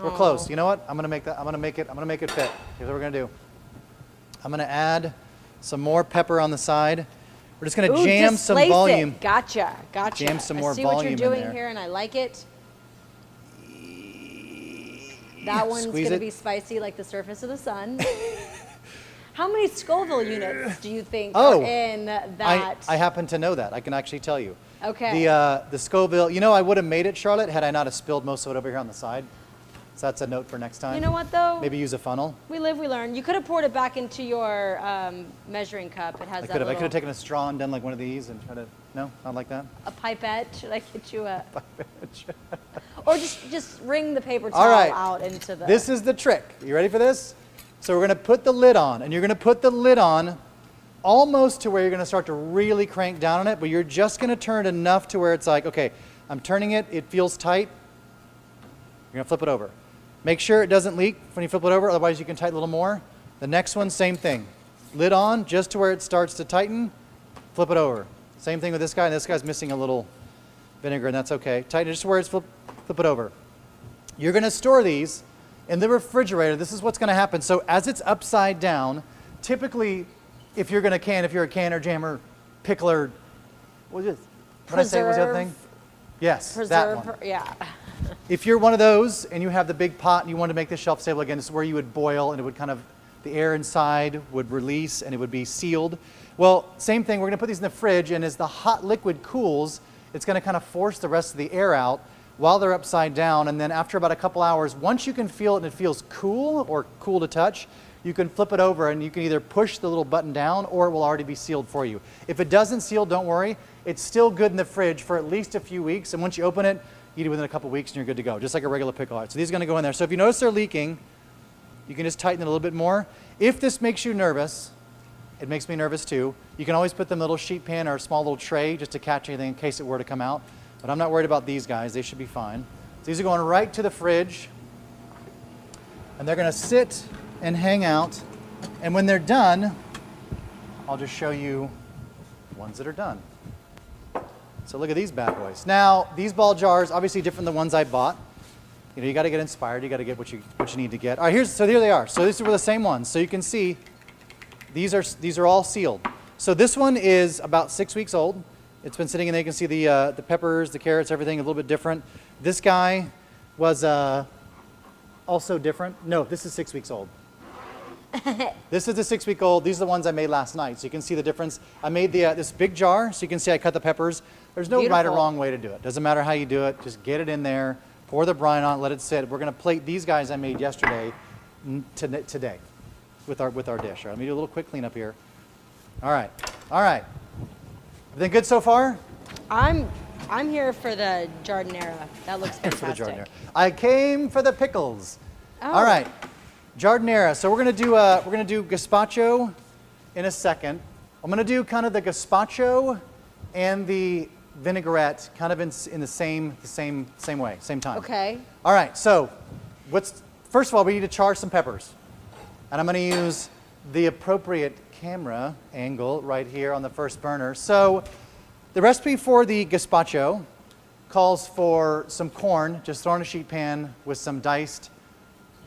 We're close. You know what? I'm gonna make it fit. Here's what we're gonna do. I'm gonna add some more pepper on the side. We're just gonna jam some volume. It. Gotcha. Jam some more I see volume what you're doing in there. here, and I like it. That one's Squeeze gonna it. be spicy like the surface of the sun. How many Scoville units do you think are in that? I happen to know that. I can actually tell you. Okay. The Scoville, you know, I would have made it, Charlotte, had I not have spilled most of it over here on the side. So that's a note for next time. You know what, though? Maybe use a funnel. We live, we learn. You could have poured it back into your measuring cup. It has I could have taken a straw and done like one of these and try to, no, not like that? a pipette. Should I get you a? Or just wring the paper towel All right. out into the. This is the trick. You ready for this? So we're gonna put the lid on, and you're gonna put the lid on almost to where you're gonna start to really crank down on it, but you're just gonna turn it enough to where it's like, okay, I'm turning it, it feels tight. You're gonna flip it over. Make sure it doesn't leak when you flip it over, otherwise you can tighten a little more. The next one, same thing. Lid on, just to where it starts to tighten, flip it over. Same thing with this guy, and this guy's missing a little vinegar, and that's okay. Tighten it just where it's flip it over. You're gonna store these in the refrigerator. This is what's gonna happen. So as it's upside down, typically, if you're gonna can, if you're a canner, jammer, pickler, what is it? What did I say was the other thing? Yes, that one. Yeah. If you're one of those and you have the big pot and you want to make this shelf stable again, this is where you would boil and it would kind of, the air inside would release and it would be sealed. Well, same thing, we're gonna put these in the fridge, and as the hot liquid cools, it's gonna kind of force the rest of the air out while they're upside down, and then after about a couple hours, once you can feel it and it feels cool or cool to touch, you can flip it over and you can either push the little button down or it will already be sealed for you. If it doesn't seal, don't worry. It's still good in the fridge for at least a few weeks, and once you open it, eat it within a couple weeks and you're good to go, just like a regular pickle. All right, so these are gonna go in there. So if you notice they're leaking, you can just tighten it a little bit more. If this makes you nervous, it makes me nervous too. You can always put them in a little sheet pan or a small little tray just to catch anything in case it were to come out. But I'm not worried about these guys, they should be fine. So these are going right to the fridge, and they're gonna sit and hang out. And when they're done, I'll just show you the ones that are done. So look at these bad boys. Now, these ball jars, obviously different than the ones I bought. You know, you gotta get inspired, you gotta get what you need to get. All right, so here they are. So these were the same ones. So you can see, these are all sealed. So this one is about 6 weeks old. It's been sitting in there. You can see the peppers, the carrots, everything a little bit different. This guy was also different. No, this is 6 weeks old. This is the 6 week old. These are the ones I made last night. So you can see the difference. I made this big jar, so you can see I cut the peppers. There's no right or wrong way to do it. Doesn't matter how you do it. Just get it in there, pour the brine on, let it sit. We're gonna plate these guys I made yesterday today with our dish. All right, let me do a little quick cleanup here. All right. Everything good so far? I'm here for the Giardiniera. That looks fantastic. For the Giardiniera. I came for the pickles. Oh. All right, Giardiniera. So we're gonna do Gazpacho in a second. I'm gonna do kind of the Gazpacho and the vinaigrette kind of in the same way, same time. Okay. All right. So first of all, we need to char some peppers, and I'm gonna use the appropriate camera angle right here on the first burner. So the recipe for the Gazpacho calls for some corn, just throw in a sheet pan with some diced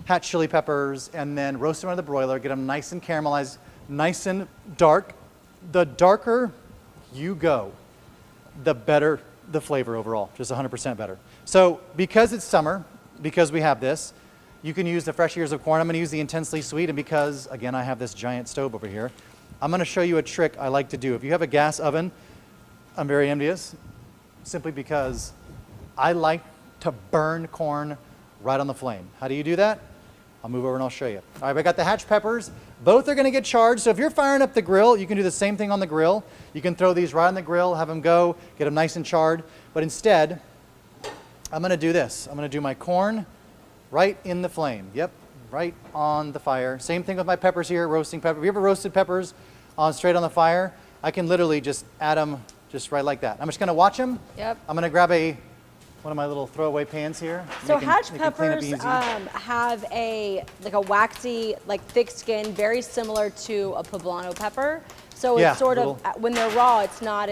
hatch chili peppers, and then roast them on the broiler, get them nice and caramelized, nice and dark. The darker you go, the better the flavor overall, just 100% better. So because it's summer, because we have this, you can use the fresh ears of corn. I'm gonna use the intensely sweet, and because, again, I have this giant stove over here, I'm gonna show you a trick I like to do. If you have a gas oven, I'm very envious, simply because I like to burn corn right on the flame. How do you do that? I'll move over and I'll show you. All right, I got the hatch peppers. Both are gonna get charred, so if you're firing up the grill, you can do the same thing on the grill. You can throw these right on the grill, have them go, get them nice and charred. But instead, I'm gonna do this. I'm gonna do my corn right in the flame. Yep, right on the fire. Same thing with my peppers here, roasting pepper. Have you ever roasted peppers straight on the fire? I can literally just add them just right like that. I'm just gonna watch them. Yep. I'm gonna grab one of my little throwaway pans here. So hatch peppers have a waxy, thick skin, very similar to a poblano pepper. So it's sort of, when they're raw, it's not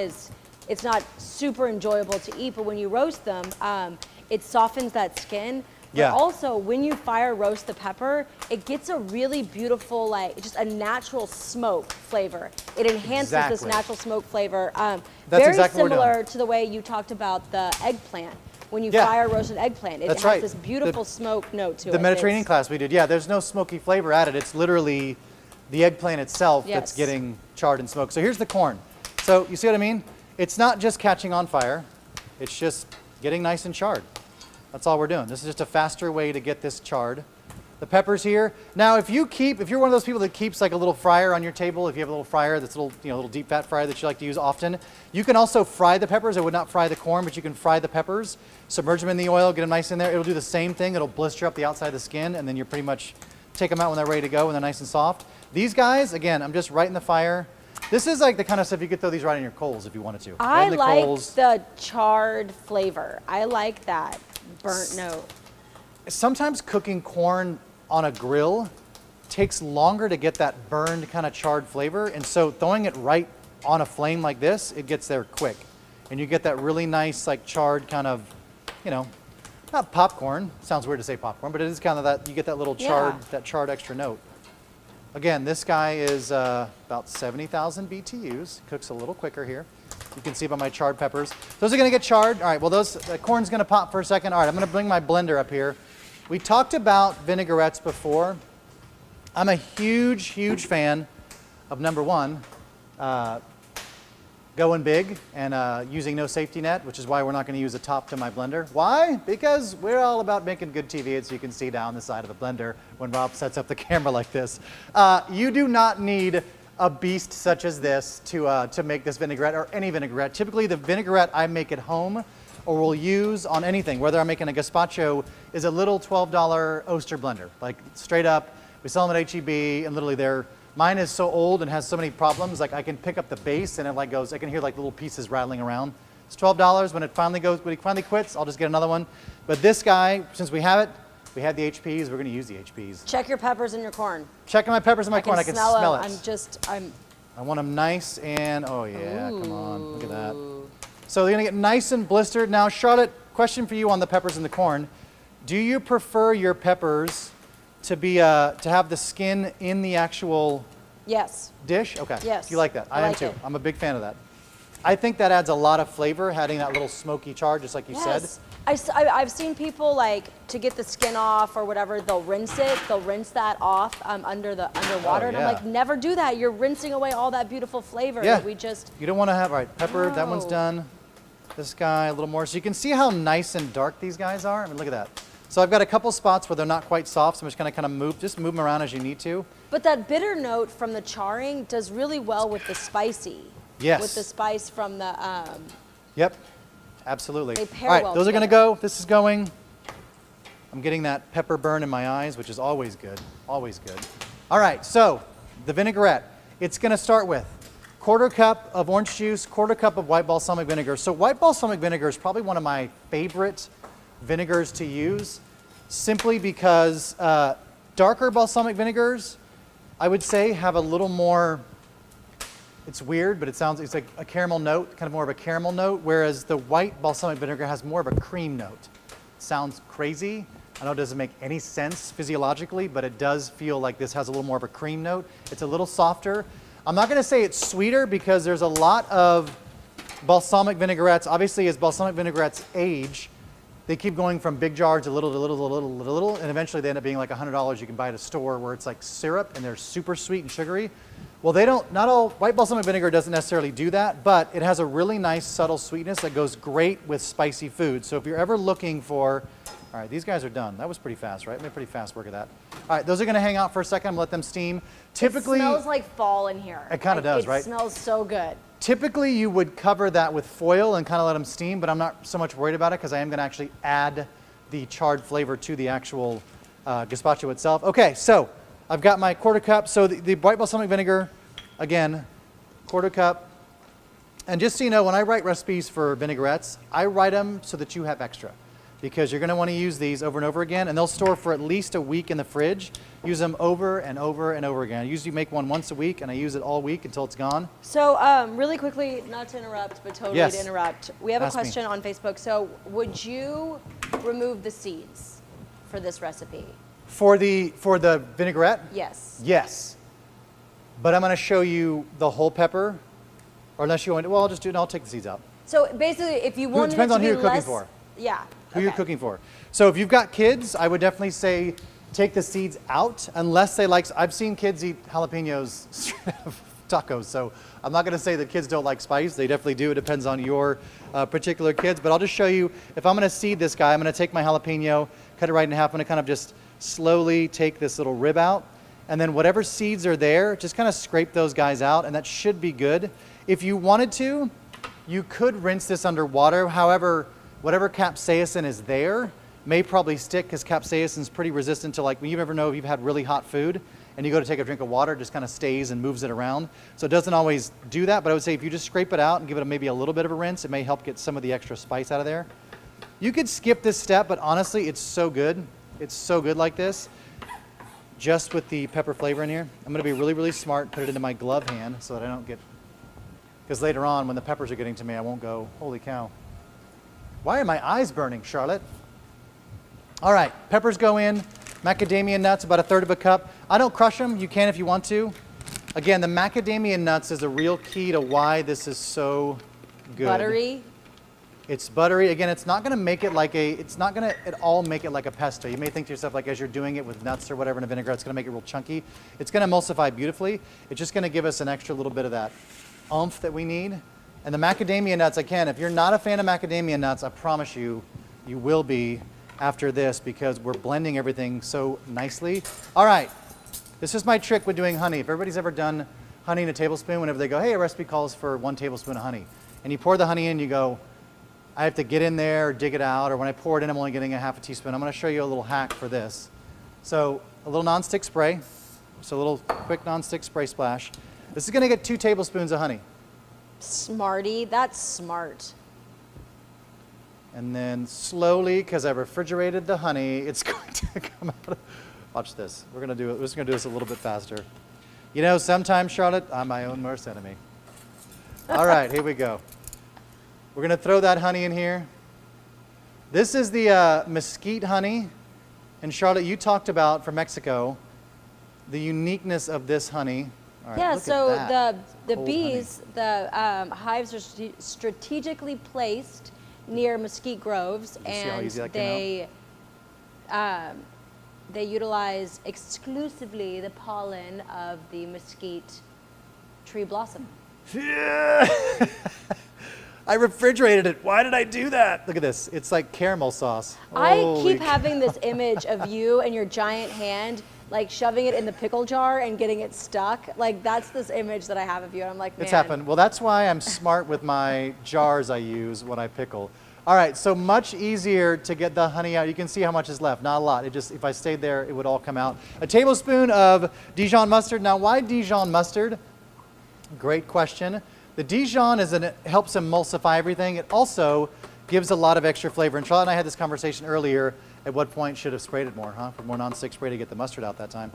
super enjoyable to eat, but when you roast them, it softens that skin. But also, when you fire roast the pepper, it gets a really beautiful, like, just a natural smoke flavor. It enhances this natural smoke flavor. Very similar to the way you talked about the eggplant. When you fire roasted eggplant, it has this beautiful smoke note to it. The Mediterranean class we did, there's no smoky flavor added. It's literally the eggplant itself that's getting charred and smoked. So here's the corn. So you see what I mean? It's not just catching on fire. It's just getting nice and charred. That's all we're doing. This is just a faster way to get this charred. The peppers here. Now, if you're one of those people that keeps like a little fryer on your table, if you have a little fryer that's a little deep fat fryer that you like to use often, you can also fry the peppers. I would not fry the corn, but you can fry the peppers, submerge them in the oil, get them nice in there. It'll do the same thing. It'll blister up the outside of the skin, and then you pretty much take them out when they're ready to go, when they're nice and soft. These guys, again, I'm just right in the fire. This is like the kind of stuff you could throw these right in your coals if you wanted to. I like the charred flavor. I like that burnt note. Sometimes cooking corn on a grill takes longer to get that burned kind of charred flavor, and so throwing it right on a flame like this, it gets there quick. And you get that really nice like charred kind of, not popcorn, sounds weird to say popcorn, but it is kind of that, you get that little charred, that charred extra note. Again, this guy is about 70,000 BTUs. Cooks a little quicker here. You can see by my charred peppers. Those are gonna get charred. All right, well the corn's gonna pop for a second. All right, I'm gonna bring my blender up here. We talked about vinaigrettes before. I'm a huge, huge fan of number one, going big and using no safety net, which is why we're not gonna use a top to my blender. Why? Because we're all about making good TV, as you can see down the side of the blender when Rob sets up the camera like this. You do not need a beast such as this to make this vinaigrette or any vinaigrette. Typically the vinaigrette I make at home or will use on anything, whether I'm making a gazpacho, is a little $12 Oster blender. Like straight up, we sell them at HEB and literally mine is so old and has so many problems, like I can pick up the base and it like goes, I can hear like little pieces rattling around. It's $12. When it finally quits, I'll just get another one. But this guy, since we have it, we had the HPs, we're gonna use the HPs. Check your peppers in your corn. Checking my peppers in my corn, I can smell it. I want them nice and, oh yeah, come on, look at that. So they're gonna get nice and blistered. Now, Charlotte, question for you on the peppers and the corn. Do you prefer your peppers to have the skin in the actual dish? Okay. Yes. Do you like that? I am too. I'm a big fan of that. I think that adds a lot of flavor, adding that little smoky char, just like you said. I've seen people like to get the skin off or whatever, they'll rinse it. They'll rinse that off under water, and I'm like, never do that. You're rinsing away all that beautiful flavor that we just. You don't want to have, all right, pepper, that one's done. This guy, a little more. So you can see how nice and dark these guys are. I mean, look at that. So I've got a couple spots where they're not quite soft, so I'm just gonna kind of move them around as you need to. But that bitter note from the charring does really well with the spicy. Yes. With the spice from the. Yep, absolutely. They pair all right, well those together. are gonna go. This is going. I'm getting that pepper burn in my eyes, which is always good, always good. All right, so the vinaigrette. It's gonna start with 1/4 cup of orange juice, 1/4 cup of white balsamic vinegar. So white balsamic vinegar is probably one of my favorite vinegars to use, simply because darker balsamic vinegars, I would say, have a little more, it's weird, but it's like a caramel note, kind of more of a caramel note, whereas the white balsamic vinegar has more of a cream note. Sounds crazy. I know it doesn't make any sense physiologically, but it does feel like this has a little more of a cream note. It's a little softer. I'm not gonna say it's sweeter because there's a lot of balsamic vinaigrettes. Obviously, as balsamic vinaigrettes age, they keep going from big jars to little to little to little to little, and eventually they end up being like $100 you can buy at a store where it's like syrup and they're super sweet and sugary. Well, not all, white balsamic vinegar doesn't necessarily do that, but it has a really nice subtle sweetness that goes great with spicy food. So if you're ever looking for, all right, these guys are done. That was pretty fast, right? Made pretty fast work of that. All right, those are gonna hang out for a second. I'm gonna let them steam. Typically, it smells like fall in here. It kind of does, right? It smells so good. Typically, you would cover that with foil and kind of let them steam, but I'm not so much worried about it because I am gonna actually add the charred flavor to the actual gazpacho itself. Okay, so I've got my 1/4 cup. So the white balsamic vinegar, again, 1/4 cup. And just so you know, when I write recipes for vinaigrettes, I write them so that you have extra, because you're gonna wanna use these over and over again, and they'll store for at least a week in the fridge. Use them over and over and over again. I usually make one once a week, and I use it all week until it's gone. So really quickly, not to interrupt, but totally to interrupt. We have a question on Facebook. So would you remove the seeds? for this recipe? For the vinaigrette? Yes. Yes. But I'm going to show you the whole pepper, or unless you want. Well, I'll just do. No, I'll take the seeds out. So basically, if you wanted it depends to on who be you're cooking less, for. yeah. Who you're cooking for. So if you've got kids, I would definitely say take the seeds out, unless they like. I've seen kids eat jalapenos straight out of tacos, so I'm not going to say that kids don't like spice. They definitely do. It depends on your particular kids. But I'll just show you. If I'm going to seed this guy, I'm going to take my jalapeno, cut it right in half. I'm going to kind of just slowly take this little rib out, and then whatever seeds are there, just kind of scrape those guys out, and that should be good. If you wanted to, you could rinse this under water. However, whatever capsaicin is there may probably stick, because capsaicin is pretty resistant to, like, when you ever know if you've had really hot food and you go to take a drink of water, it just kind of stays and moves it around. So it doesn't always do that, but I would say if you just scrape it out and give it maybe a little bit of a rinse, it may help get some of the extra spice out of there. You could skip this step, but honestly, it's so good. It's so good like this, just with the pepper flavor in here. I'm going to be really, really smart, put it into my glove hand so that I don't get, because later on when the peppers are getting to me, I won't go, holy cow. Why are my eyes burning, Charlotte? All right, peppers go in. Macadamia nuts, about 1/3 of a cup. I don't crush them. You can if you want to. Again, the macadamia nuts is a real key to why this is so good. Buttery. It's buttery. Again, it's not going to make it like it's not going to at all make it like a pesto. You may think to yourself, like, as you're doing it with nuts or whatever in a vinaigrette, it's going to make it real chunky. It's going to emulsify beautifully. It's just going to give us an extra little bit of that oomph that we need. And the macadamia nuts, again, if you're not a fan of macadamia nuts, I promise you, you will be after this, because we're blending everything so nicely. All right, this is my trick with doing honey. If everybody's ever done honey in a tablespoon, whenever they go, hey, a recipe calls for 1 tablespoon of honey, and you pour the honey in, you go, I have to get in there or dig it out, or when I pour it in, I'm only getting a 1/2 teaspoon. I'm going to show you a little hack for this. So a little nonstick spray, so a little quick nonstick spray splash. This is going to get 2 tablespoons of honey. Smarty, that's smart. And then slowly, because I refrigerated the honey, it's going to come out. Watch this. We're going to do it. We're just going to do this a little bit faster. You know, sometimes, Charlotte, I'm my own worst enemy. All right, here we go. We're going to throw that honey in here. This is the mesquite honey. And Charlotte, you talked about, from Mexico, the uniqueness of this honey. All right, Yeah, so the Cold bees, the hives are strategically placed near mesquite groves, you see how and easy that came they utilize exclusively the pollen of the mesquite tree blossom. Yeah. I refrigerated it. Why did I do that? Look at this. It's like caramel sauce. I Holy keep having this image of you and your giant hand, like shoving it in the pickle jar and getting it stuck. Like, that's this image that I have of you. And I'm like, man. It's happened. Well, that's why I'm smart with my jars I use when I pickle. All right, so much easier to get the honey out. You can see how much is left. Not a lot. It just, if I stayed there, it would all come out. A tablespoon of Dijon mustard. Now, why Dijon mustard? Great question. The Dijon it helps emulsify everything. It also gives a lot of extra flavor. And Charlotte and I had this conversation earlier. At what point should have sprayed it more, huh? For more nonstick spray to get the mustard out that time.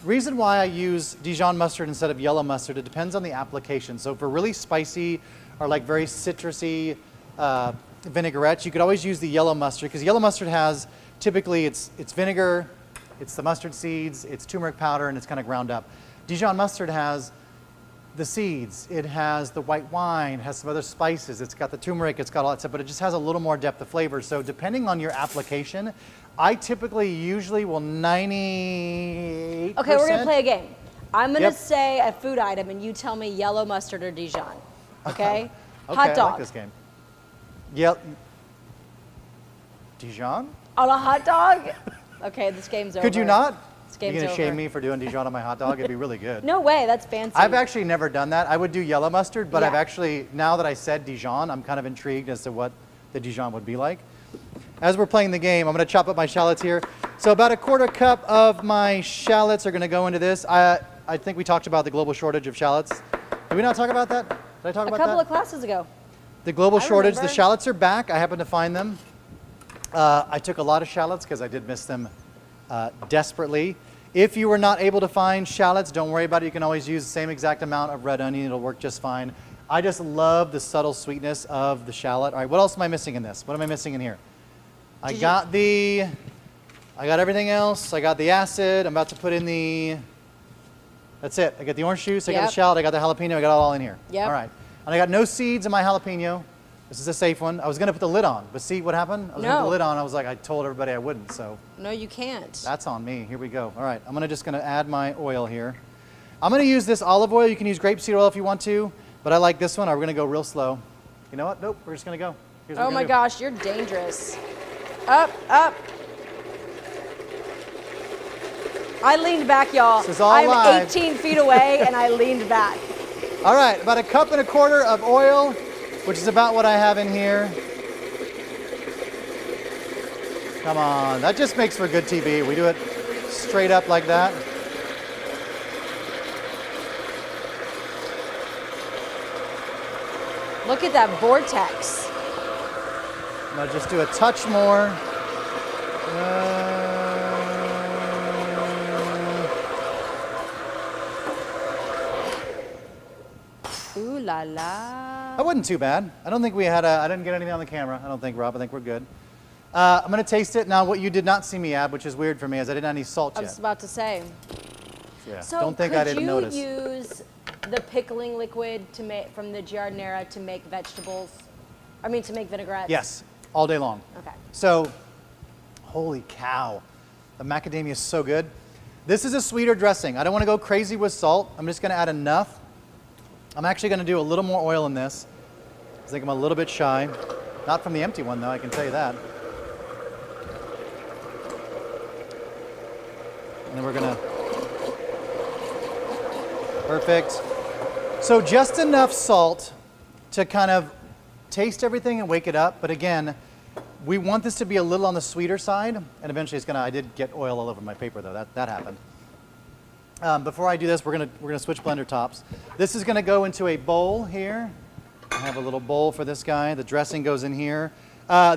Reason why I use Dijon mustard instead of yellow mustard, it depends on the application. So for really spicy or like very citrusy vinaigrettes, you could always use the yellow mustard, because yellow mustard has, typically it's vinegar, it's the mustard seeds, it's turmeric powder, and it's kind of ground up. Dijon mustard has the seeds, it has the white wine, it has some other spices, it's got the turmeric, it's got all that stuff, but it just has a little more depth of flavor. So depending on your application, I typically usually will 98%. Okay, we're gonna play a game. I'm gonna Yep. say a food item, and you tell me yellow mustard or Dijon. Okay? Okay, Hot I dog. like this game. Yep. Dijon? On a hot dog? Okay, this game's over. Could you not? This You're game's gonna over. shame me for doing Dijon on my hot dog? It'd be really good. No way, that's fancy. I've actually never done that. I would do yellow mustard, but Yeah. I've actually, now that I said Dijon, I'm kind of intrigued as to what the Dijon would be like. As we're playing the game, I'm gonna chop up my shallots here. So about 1/4 cup of my shallots are gonna go into this. I think we talked about the global shortage of shallots. Did we not talk about that? Did I talk a about couple that? of classes ago. The global I shortage, the remember. shallots are back. I happened to find them. I took a lot of shallots because I did miss them desperately. If you were not able to find shallots, don't worry about it. You can always use the same exact amount of red onion. It'll work just fine. I just love the subtle sweetness of the shallot. All right, what else am I missing in this? What am I missing in here? I got the I got everything else. I got the acid. I'm about to put in the, that's it. I got the orange juice, I got the shallot, I got the jalapeno, I got it all in here. Yep. All right. And I got no seeds in my jalapeno. This is a safe one. I was going to put the lid on, but see what happened? I was going to put the lid on. I was like, I told everybody I wouldn't, so. No, you can't. That's on me. Here we go. All right. I'm just going to add my oil here. I'm going to use this olive oil. You can use grapeseed oil if you want to, but I like this one. We're going to go real slow. You know what? Nope. We're just going to go. Here's what Oh we're my gonna do. gosh, you're dangerous. Up, up. I leaned back, y'all. This is all I'm live. 18 feet away and I leaned back. All right. About 1.25 cups of oil, which is about what I have in here. Come on. That just makes for good TV. We do it straight up like that. Look at that vortex. I'm going to just do a touch more. Ooh la la. That wasn't too bad. I don't think we had I didn't get anything on the camera. I don't think, Rob. I think we're good. I'm going to taste it. Now, what you did not see me add, which is weird for me, is I didn't add any salt I yet. was about to say. Yeah. So Don't think I didn't notice. could you use the pickling liquid to make from the Giardiniera to make vegetables? I mean, to make vinaigrettes? Yes, all day long. Okay. So, holy cow. The macadamia is so good. This is a sweeter dressing. I don't want to go crazy with salt. I'm just going to add enough. I'm actually going to do a little more oil in this. I think I'm a little bit shy. Not from the empty one, though, I can tell you that. And then we're going to... Perfect. So just enough salt to kind of taste everything and wake it up. But again, we want this to be a little on the sweeter side. And eventually it's going to, I did get oil all over my paper though, that happened. Before I do this, we're gonna switch blender tops. This is gonna go into a bowl here. I have a little bowl for this guy. The dressing goes in here.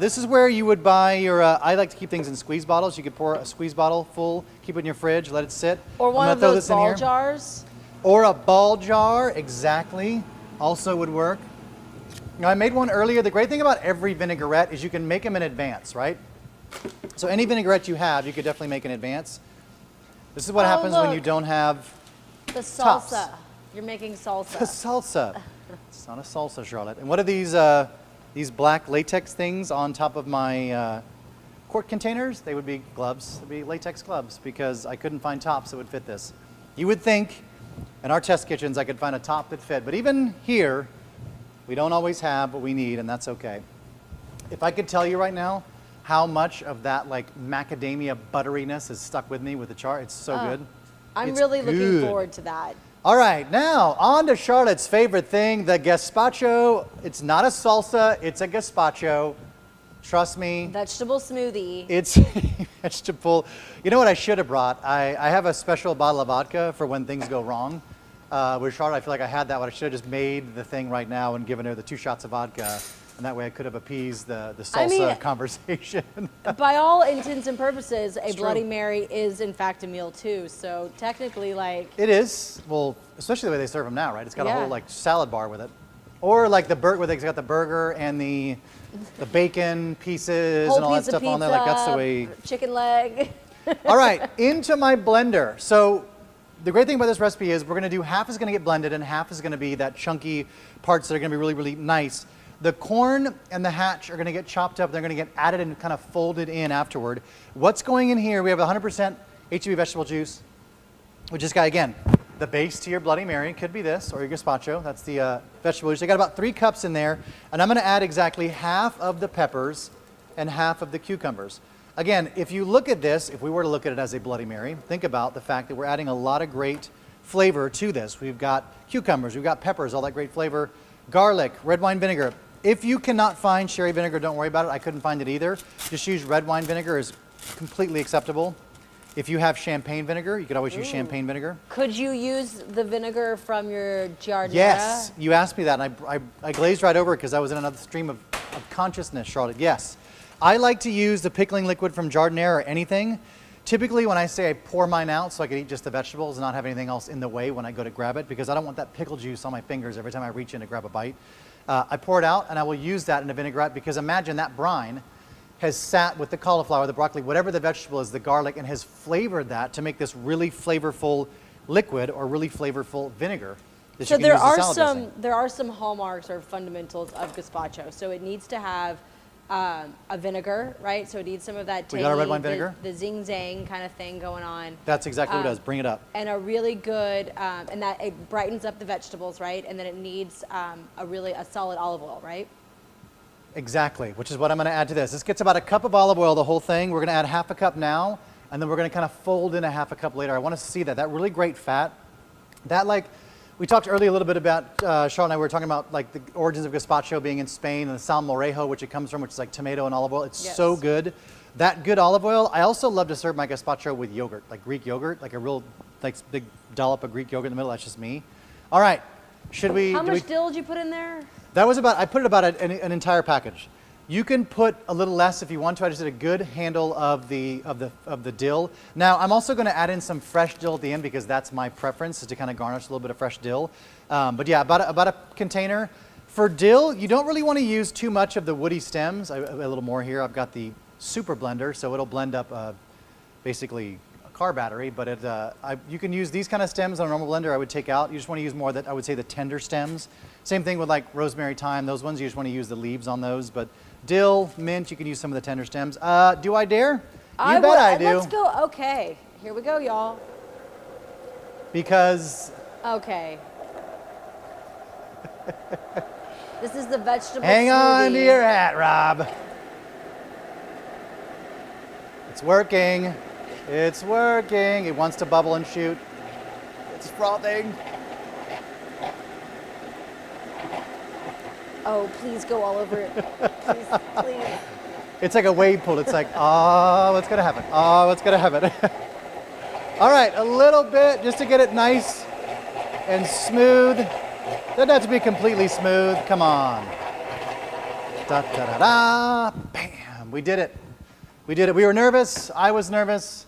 This is where you would buy your, I like to keep things in squeeze bottles. You could pour a squeeze bottle full, keep it in your fridge, let it sit. Or one of those ball jars. Or a ball jar, exactly, also would work. Now, I made one earlier. The great thing about every vinaigrette is you can make them in advance, right? So any vinaigrette you have, you could definitely make in advance. This is what happens when you don't have the salsa. tops. You're making salsa. The salsa. It's not a salsa, Charlotte. And what are these black latex things on top of my quart containers? They would be gloves. They'd be latex gloves because I couldn't find tops that would fit this. You would think in our test kitchens I could find a top that fit, but even here, we don't always have what we need, and that's okay. If I could tell you right now how much of that like macadamia butteriness is stuck with me with the char, it's so good. I'm really looking forward to that. All right, now on to Charlotte's favorite thing, the gazpacho. It's not a salsa, it's a gazpacho. Trust me. Vegetable smoothie. It's vegetable. You know what I should have brought? I have a special bottle of vodka for when things go wrong. With Charlotte, I feel like I had that, but I should have just made the thing right now and given her the 2 shots of vodka. And that way I could have appeased the salsa conversation. By all intents and purposes, a It's Bloody true. Mary is in fact a meal too. So technically, like... It is. Well, especially the way they serve them now, right? It's got a Yeah. whole like salad bar with it. Or like the burger, where it's got the burger and the bacon pieces whole and all that piece of stuff on there. Like that's the way. Chicken leg. All right, into my blender. So the great thing about this recipe is we're going to do half is going to get blended and half is going to be that chunky parts that are going to be really, really nice. The corn and the hatch are going to get chopped up. They're going to get added and kind of folded in afterward. What's going in here? We have 100% HEB vegetable juice, which is, again, the base to your Bloody Mary. Could be this or your gazpacho. That's the vegetable juice. I got about 3 cups in there, and I'm going to add exactly half of the peppers and half of the cucumbers. Again, if you look at this, if we were to look at it as a Bloody Mary, think about the fact that we're adding a lot of great flavor to this. We've got cucumbers, we've got peppers, all that great flavor, garlic, red wine vinegar. If you cannot find sherry vinegar, don't worry about it. I couldn't find it either. Just use red wine vinegar is completely acceptable. If you have champagne vinegar, you could always use champagne vinegar. Could you use the vinegar from your Giardiniera? Yes, you asked me that, and I glazed right over it because I was in another stream of consciousness, Charlotte. Yes. I like to use the pickling liquid from Giardiniera or anything. Typically, when I say I pour mine out so I can eat just the vegetables and not have anything else in the way when I go to grab it, because I don't want that pickle juice on my fingers every time I reach in to grab a bite. I pour it out, and I will use that in a vinaigrette because imagine that brine has sat with the cauliflower, the broccoli, whatever the vegetable is, the garlic, and has flavored that to make this really flavorful liquid or really flavorful vinegar. So there are some hallmarks or fundamentals of gazpacho. So it needs to have a vinegar, right? So it needs some of that tangy, we got our red wine vinegar, the zing zang kind of thing going on. That's exactly what it does. Bring it up. And a really good, and that it brightens up the vegetables, right? And then it needs a solid olive oil, right? Exactly, which is what I'm going to add to this. This gets about a cup of olive oil, the whole thing. We're going to add half a cup now, and then we're going to kind of fold in a half a cup later. I want to see that really great fat. That we talked earlier a little bit about, Charlotte and I were talking about like the origins of gazpacho being in Spain and the salmorejo, which it comes from, which is like tomato and olive oil. It's so good. That good olive oil. I also love to serve my gazpacho with yogurt, like Greek yogurt, like a real big dollop of Greek yogurt in the middle. That's just me. All right, should we? How much dill did you put in there? That was I put it about an entire package. You can put a little less if you want to. I just did a good handle of the dill. Now I'm also going to add in some fresh dill at the end because that's my preference, is to kind of garnish a little bit of fresh dill. But yeah, about a container. For dill, you don't really want to use too much of the woody stems. A little more here. I've got the super blender, so it'll blend up basically a car battery. But you can use these kind of stems on a normal blender. I would take out. You just want to use more I would say the tender stems. Same thing with like rosemary, thyme. Those ones you just want to use the leaves on those. But dill, mint, you can use some of the tender stems. Do I dare? You bet I do. Let's go. Okay, here we go, y'all. Because. Okay. This is the vegetable Hang smoothie. on to your hat, Rob. It's working. It's working. It wants to bubble and shoot. It's frothing. Oh, please go all over it. Please, please. It's like a wave pool. It's like, oh, what's going to happen? Oh, what's going to happen? All right, a little bit just to get it nice and smooth. Doesn't have to be completely smooth. Come on. Da, da, da, da. Bam. We did it. We did it. We were nervous. I was nervous.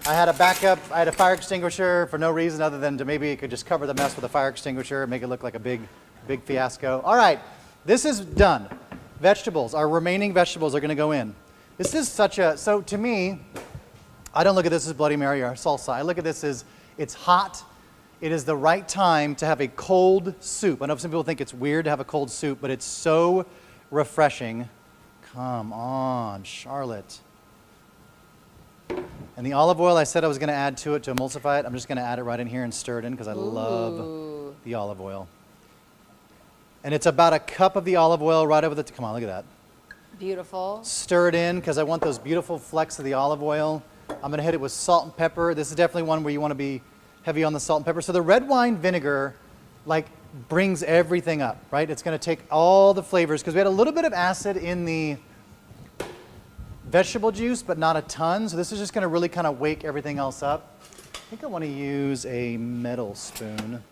I had a backup. I had a fire extinguisher for no reason other than to maybe it could just cover the mess with a fire extinguisher and make it look like a big fiasco. All right, this is done. Vegetables, our remaining vegetables are going to go in. This is so to me, I don't look at this as Bloody Mary or salsa. I look at this as it's hot. It is the right time to have a cold soup. I know some people think it's weird to have a cold soup, but it's so refreshing. Come on, Charlotte. And the olive oil I said I was going to add to it to emulsify it. I'm just going to add it right in here and stir it in because I love the olive oil. And it's about a cup of the olive oil right over come on, look at that. Beautiful. Stir it in because I want those beautiful flecks of the olive oil. I'm going to hit it with salt and pepper. This is definitely one where you want to be heavy on the salt and pepper. So the red wine vinegar brings everything up, right? It's going to take all the flavors because we had a little bit of acid in the vegetable juice, but not a ton. So this is just going to really kind of wake everything else up. I think I want to use a metal spoon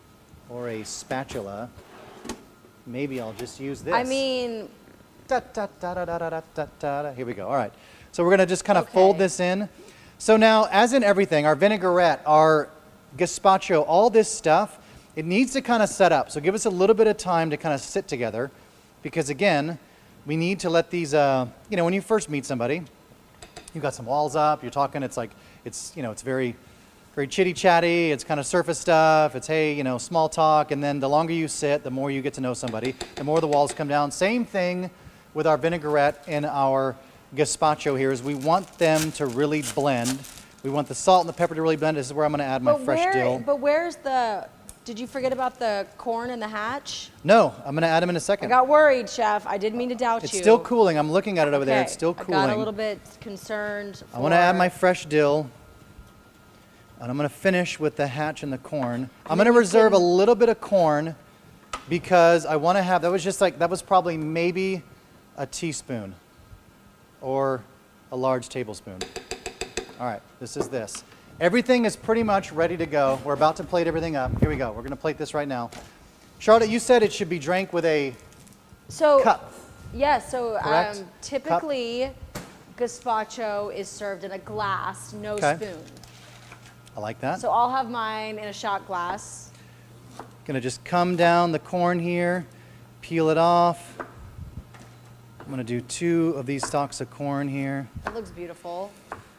or a spatula. Maybe I'll just use this. I mean, here we go. All right. So we're going to just kind of fold this in. So now, as in everything, our vinaigrette, our gazpacho, all this stuff, it needs to kind of set up. So give us a little bit of time to kind of sit together because, again, we need to let these, when you first meet somebody, you've got some walls up, you're talking, it's very, very chitty chatty, it's kind of surface stuff, it's, hey, small talk, and then the longer you sit, the more you get to know somebody, the more the walls come down. Same thing with our vinaigrette and our gazpacho here is we want them to really blend. We want the salt and the pepper to really blend. This is where I'm going to add my fresh dill. But where's did you forget about the corn and the hatch? No, I'm going to add them in a second. I got worried, Chef. I didn't mean to doubt you. It's still cooling. I'm looking at it over there. It's still cooling. I got a little bit concerned. I want to add my fresh dill. And I'm going to finish with the hatch and the corn. I'm going to reserve a little bit of corn because I want to have, that was probably maybe a teaspoon or a large tablespoon. All right, this is this. Everything is pretty much ready to go. We're about to plate everything up. Here we go. We're going to plate this right now. Charlotte, you said it should be drank with a cup. Yes, typically gazpacho is served in a glass, no spoon. I like that. So I'll have mine in a shot glass. Gonna just come down the corn here, peel it off, I'm gonna do 2 of these stalks of corn here. That looks beautiful.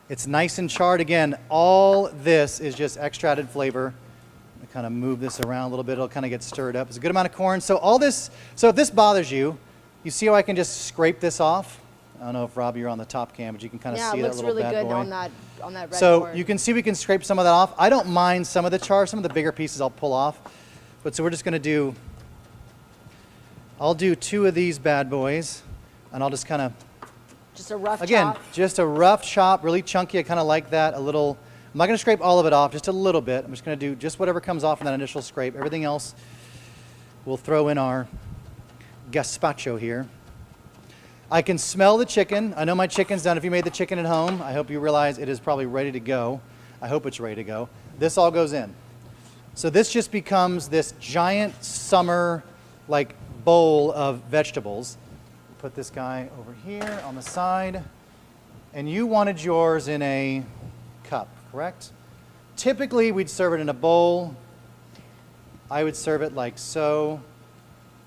It's nice and charred. Again, all this is just extra added flavor. I kind of move this around a little bit. It'll kind of get stirred up. It's a good amount of corn. So all this, so if this bothers you, you see how I can just scrape this off? I don't know if, Rob, you're on the top cam, but you can kind of see that little really bad good boy. on that red So corn. you can see we can scrape some of that off. I don't mind some of the char. Some of the bigger pieces I'll pull off. But so we're just going to do, I'll do 2 of these bad boys, and I'll just kind of, Just a rough again, chop. just a rough chop, really chunky. I kind of like that a little. I'm not going to scrape all of it off, just a little bit. I'm just going to do just whatever comes off in that initial scrape. Everything else we'll throw in our Gazpacho here. I can smell the chicken. I know my chicken's done. If you made the chicken at home, I hope you realize it is probably ready to go. I hope it's ready to go. This all goes in. So this just becomes this giant summer like bowl of vegetables. Put this guy over here on the side. And you wanted yours in a cup, correct? Typically, we'd serve it in a bowl. I would serve it like so.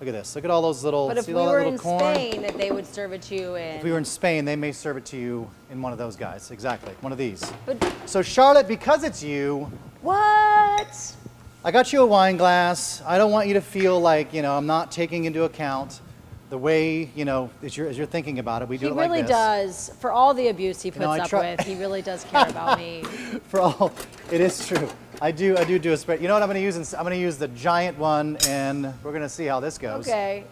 Look at this. Look at all those little, But if see we all that were little in corn? Spain, they would serve it to you in. If we were in Spain, they may serve it to you in one of those guys. Exactly, one of these. But So Charlotte, because it's you, what? I got you a wine glass. I don't want you to feel like, I'm not taking into account the way, as you're thinking about it. We do He it like really this. does. For all the abuse he puts I up try- with, he really does care about me. For all, it is true. I do a spread. You know what I'm going to use? I'm going to use the giant one, and we're going to see how this goes. Okay.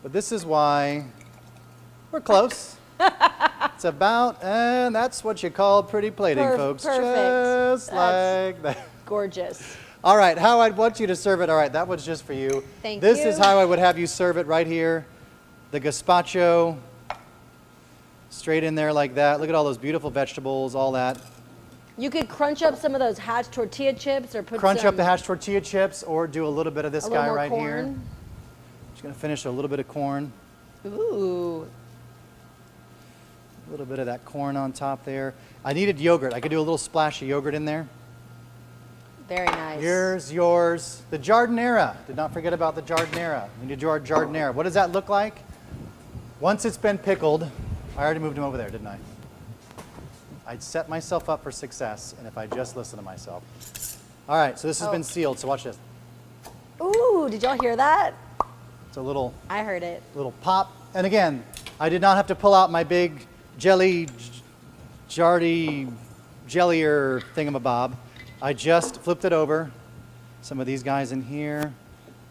But this is why we're close. It's about, and that's what you call pretty plating, folks. Perfect. Just That's like that. gorgeous. All right, how I'd want you to serve it. All right, that was just for you. Thank This you. is how I would have you serve it right here. The gazpacho, straight in there like that. Look at all those beautiful vegetables, all that. You could crunch up some of those hatch tortilla chips or put Crunch some, up the hashed tortilla chips or do a little bit of this a little guy more right corn. here. Just gonna finish a little bit of corn. Ooh. A little bit of that corn on top there. I needed yogurt. I could do a little splash of yogurt in there. Very nice. Here's yours. The Giardiniera. Did not forget about the Giardiniera. We need to do our Giardiniera. What does that look like? Once it's been pickled, I already moved him over there, didn't I? I'd set myself up for success, and if I just listen to myself. All right, so this has been sealed, so watch this. Ooh, did y'all hear that? It's a little I heard it. pop. And again, I did not have to pull out my big jellier thingamabob. I just flipped it over. Some of these guys in here.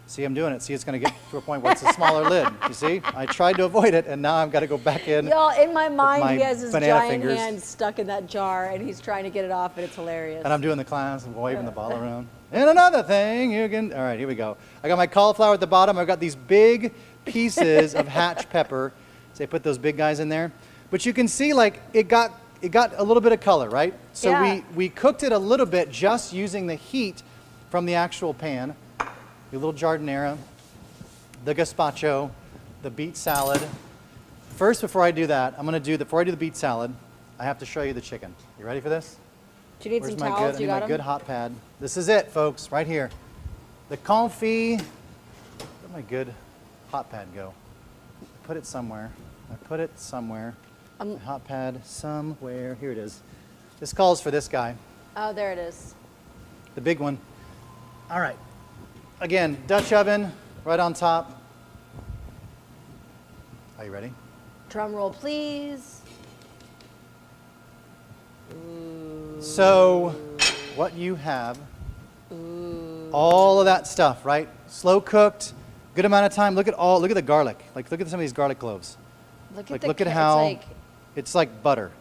See, I'm doing it. See, it's going to get to a point where it's a smaller lid. You see? I tried to avoid it, and now I've got to go back in. Y'all, in my mind, my he has his banana giant fingers. hand stuck in that jar, and he's trying to get it off, and it's hilarious. And I'm doing the class and waving the bottle around. And another thing, you can, all right, here we go. I got my cauliflower at the bottom. I've got these big pieces of hatch pepper. So I put those big guys in there. But you can see, like, it got a little bit of color, right? So Yeah. we cooked it a little bit just using the heat from the actual pan. Your little Giardiniera, the gazpacho, the beet salad. First, before I do that, before I do the beet salad, I have to show you the chicken. You ready for this? Do you need Where's some my towels? good, You I need got my good them? hot pad. This is it, folks, right here. The confit. Where'd my good hot pad go? I put it somewhere. My hot pad somewhere. Here it is. This calls for this guy, Oh, there it is. the big one. All right. Again, Dutch oven, right on top. Are you ready? Drum roll, please. So, what you have, all of that stuff, right? Slow cooked, good amount of time. Look at the garlic. Like, look at some of these garlic cloves. Look Like, at look at it's how like, it's like butter.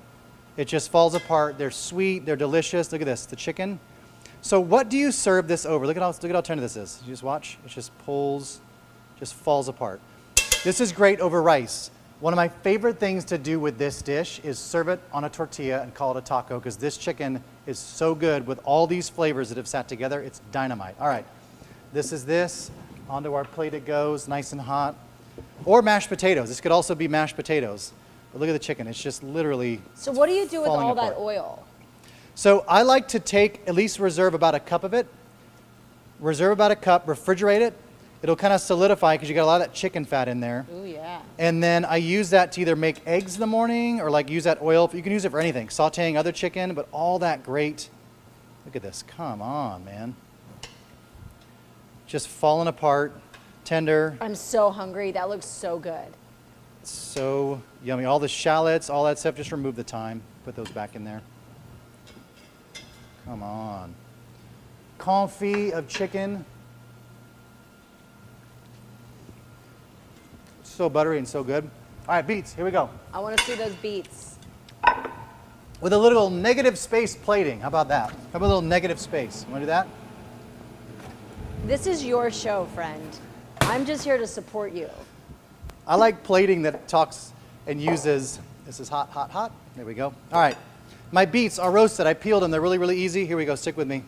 It just falls apart. They're sweet. They're delicious. Look at this, the chicken. So, what do you serve this over? Look at how tender this is. You just watch. It just pulls, just falls apart. This is great over rice. One of my favorite things to do with this dish is serve it on a tortilla and call it a taco, because this chicken is so good with all these flavors that have sat together. It's dynamite. All right, this is this. Onto our plate it goes, nice and hot. Or mashed potatoes. This could also be mashed potatoes. But look at the chicken. It's just literally so what do you do with falling all that apart. oil? So I like to at least reserve about a cup of it. Reserve about a cup, refrigerate it. It'll kind of solidify because you got a lot of that chicken fat in there. Ooh, yeah. And then I use that to either make eggs in the morning or like use that oil. You can use it for anything, sauteing other chicken, but all that great. Look at this. Come on, man. Just falling apart, tender. I'm so hungry. That looks so good. So yummy. All the shallots, all that stuff, just remove the thyme. Put those back in there. Come on. Confit of chicken. So buttery and so good. All right, beets, here we go. I want to see those beets. With a little negative space plating. How about that? How about a little negative space? You want to do that? This is your show, friend. I'm just here to support you. I like plating that talks and uses, this is hot, hot, hot. There we go. All right. My beets are roasted. I peeled them. They're really, really easy. Here we go. Stick with me.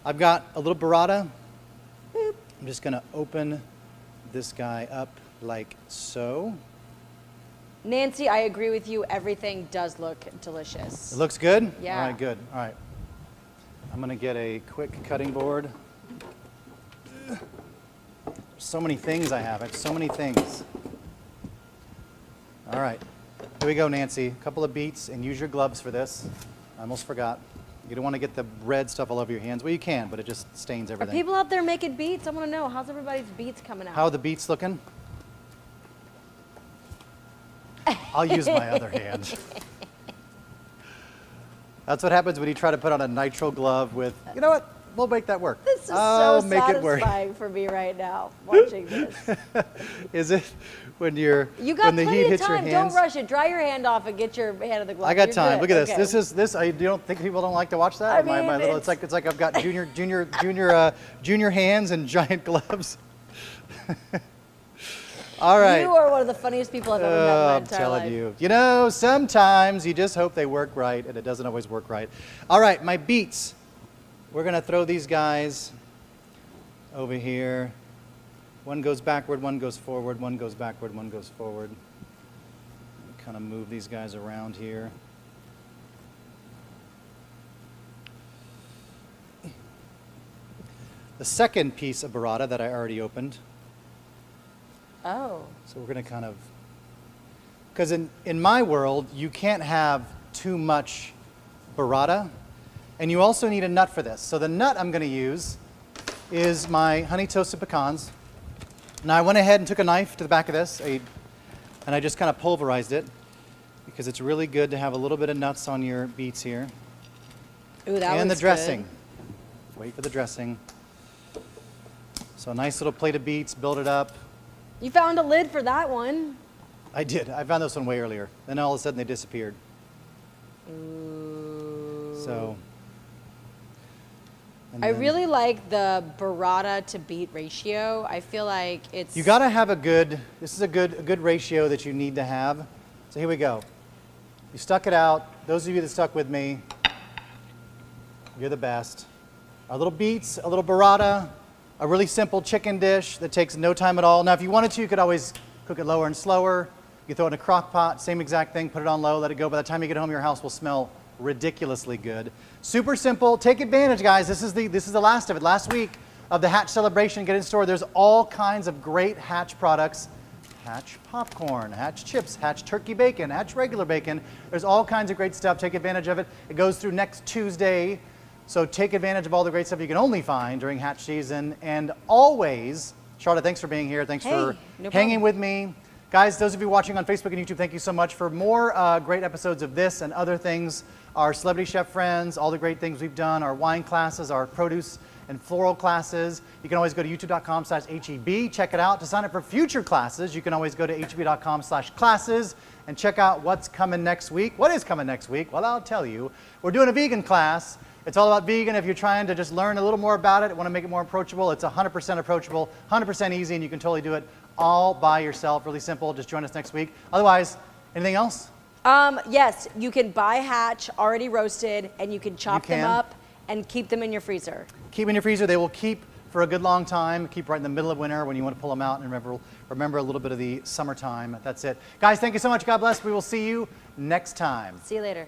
I've got a little burrata. I'm just going to open this guy up like so. Nancy, I agree with you. Everything does look delicious. It looks good? Yeah. All right, good. All right. I'm going to get a quick cutting board. So many things I have. I have so many things. All right. Here we go, Nancy. A couple of beets, and use your gloves for this. I almost forgot. You don't want to get the red stuff all over your hands. Well, you can, but it just stains Are everything. people out there making beets? I want to know. How's everybody's beets coming out? How are the beets looking? I'll use my other hand. That's what happens when you try to put on a nitrile glove with, you know what? We'll make that work. This is I'll so make it work. satisfying for me right now, watching this. Is it when you're You got when the plenty heat of hits your time. hands? Don't rush it. Dry your hand off and get your hand in the glove. I got You're time. good. Look at this. Okay. This is this. I don't think people don't like to watch that. I my mean, little. It's like I've got junior hands and giant gloves. All right. You are one of the funniest people I've ever met in my I'm entire telling life. you. You know, sometimes you just hope they work right, and it doesn't always work right. All right, my beets. We're gonna throw these guys over here. One goes backward, one goes forward, one goes backward, one goes forward. Kind of move these guys around here. The second piece of burrata that I already opened. Oh. So we're going to kind of, because in my world, you can't have too much burrata, and you also need a nut for this. So the nut I'm going to use is my honey toasted pecans. Now I went ahead and took a knife to the back of this, and I just kind of pulverized it, because it's really good to have a little bit of nuts on your beets here. Ooh, that And the looks dressing. good. Wait for the dressing. So a nice little plate of beets, build it up. You found a lid for that one. I did. I found this one way earlier. Then all of a sudden they disappeared. Ooh. So. and I then- really like the burrata to beet ratio. I feel like it's... You got to have this is a good ratio that you need to have. So here we go. You stuck it out. Those of you that stuck with me, you're the best. A little beets, a little burrata, a really simple chicken dish that takes no time at all. Now, if you wanted to, you could always cook it lower and slower. You throw it in a crock pot, same exact thing, put it on low, let it go. By the time you get home, your house will smell ridiculously good. Super simple. Take advantage, guys. This is the last of it. Last week of the Hatch celebration. Get in store. There's all kinds of great Hatch products. Hatch popcorn, Hatch chips, Hatch turkey bacon, Hatch regular bacon. There's all kinds of great stuff. Take advantage of it. It goes through next Tuesday. So take advantage of all the great stuff you can only find during Hatch season. And always, Charlotte, thanks for being here. Thanks for no hanging problem. with me. Guys, those of you watching on Facebook and YouTube, thank you so much. For more great episodes of this and other things, our Celebrity Chef friends, all the great things we've done, our wine classes, our produce and floral classes. You can always go to youtube.com/HEB, check it out. To sign up for future classes, you can always go to HEB.com/classes and check out what's coming next week. What is coming next week? Well, I'll tell you. We're doing a vegan class. It's all about vegan. If you're trying to just learn a little more about it, want to make it more approachable, it's 100% approachable, 100% easy, and you can totally do it all by yourself. Really simple. Just join us next week. Otherwise, anything else? Yes, you can buy Hatch already roasted, and you can chop them up and keep them in your freezer. Keep them in your freezer. They will keep for a good long time. Keep right in the middle of winter when you want to pull them out, and remember a little bit of the summertime. That's it. Guys, thank you so much. God bless. We will see you next time. See you later.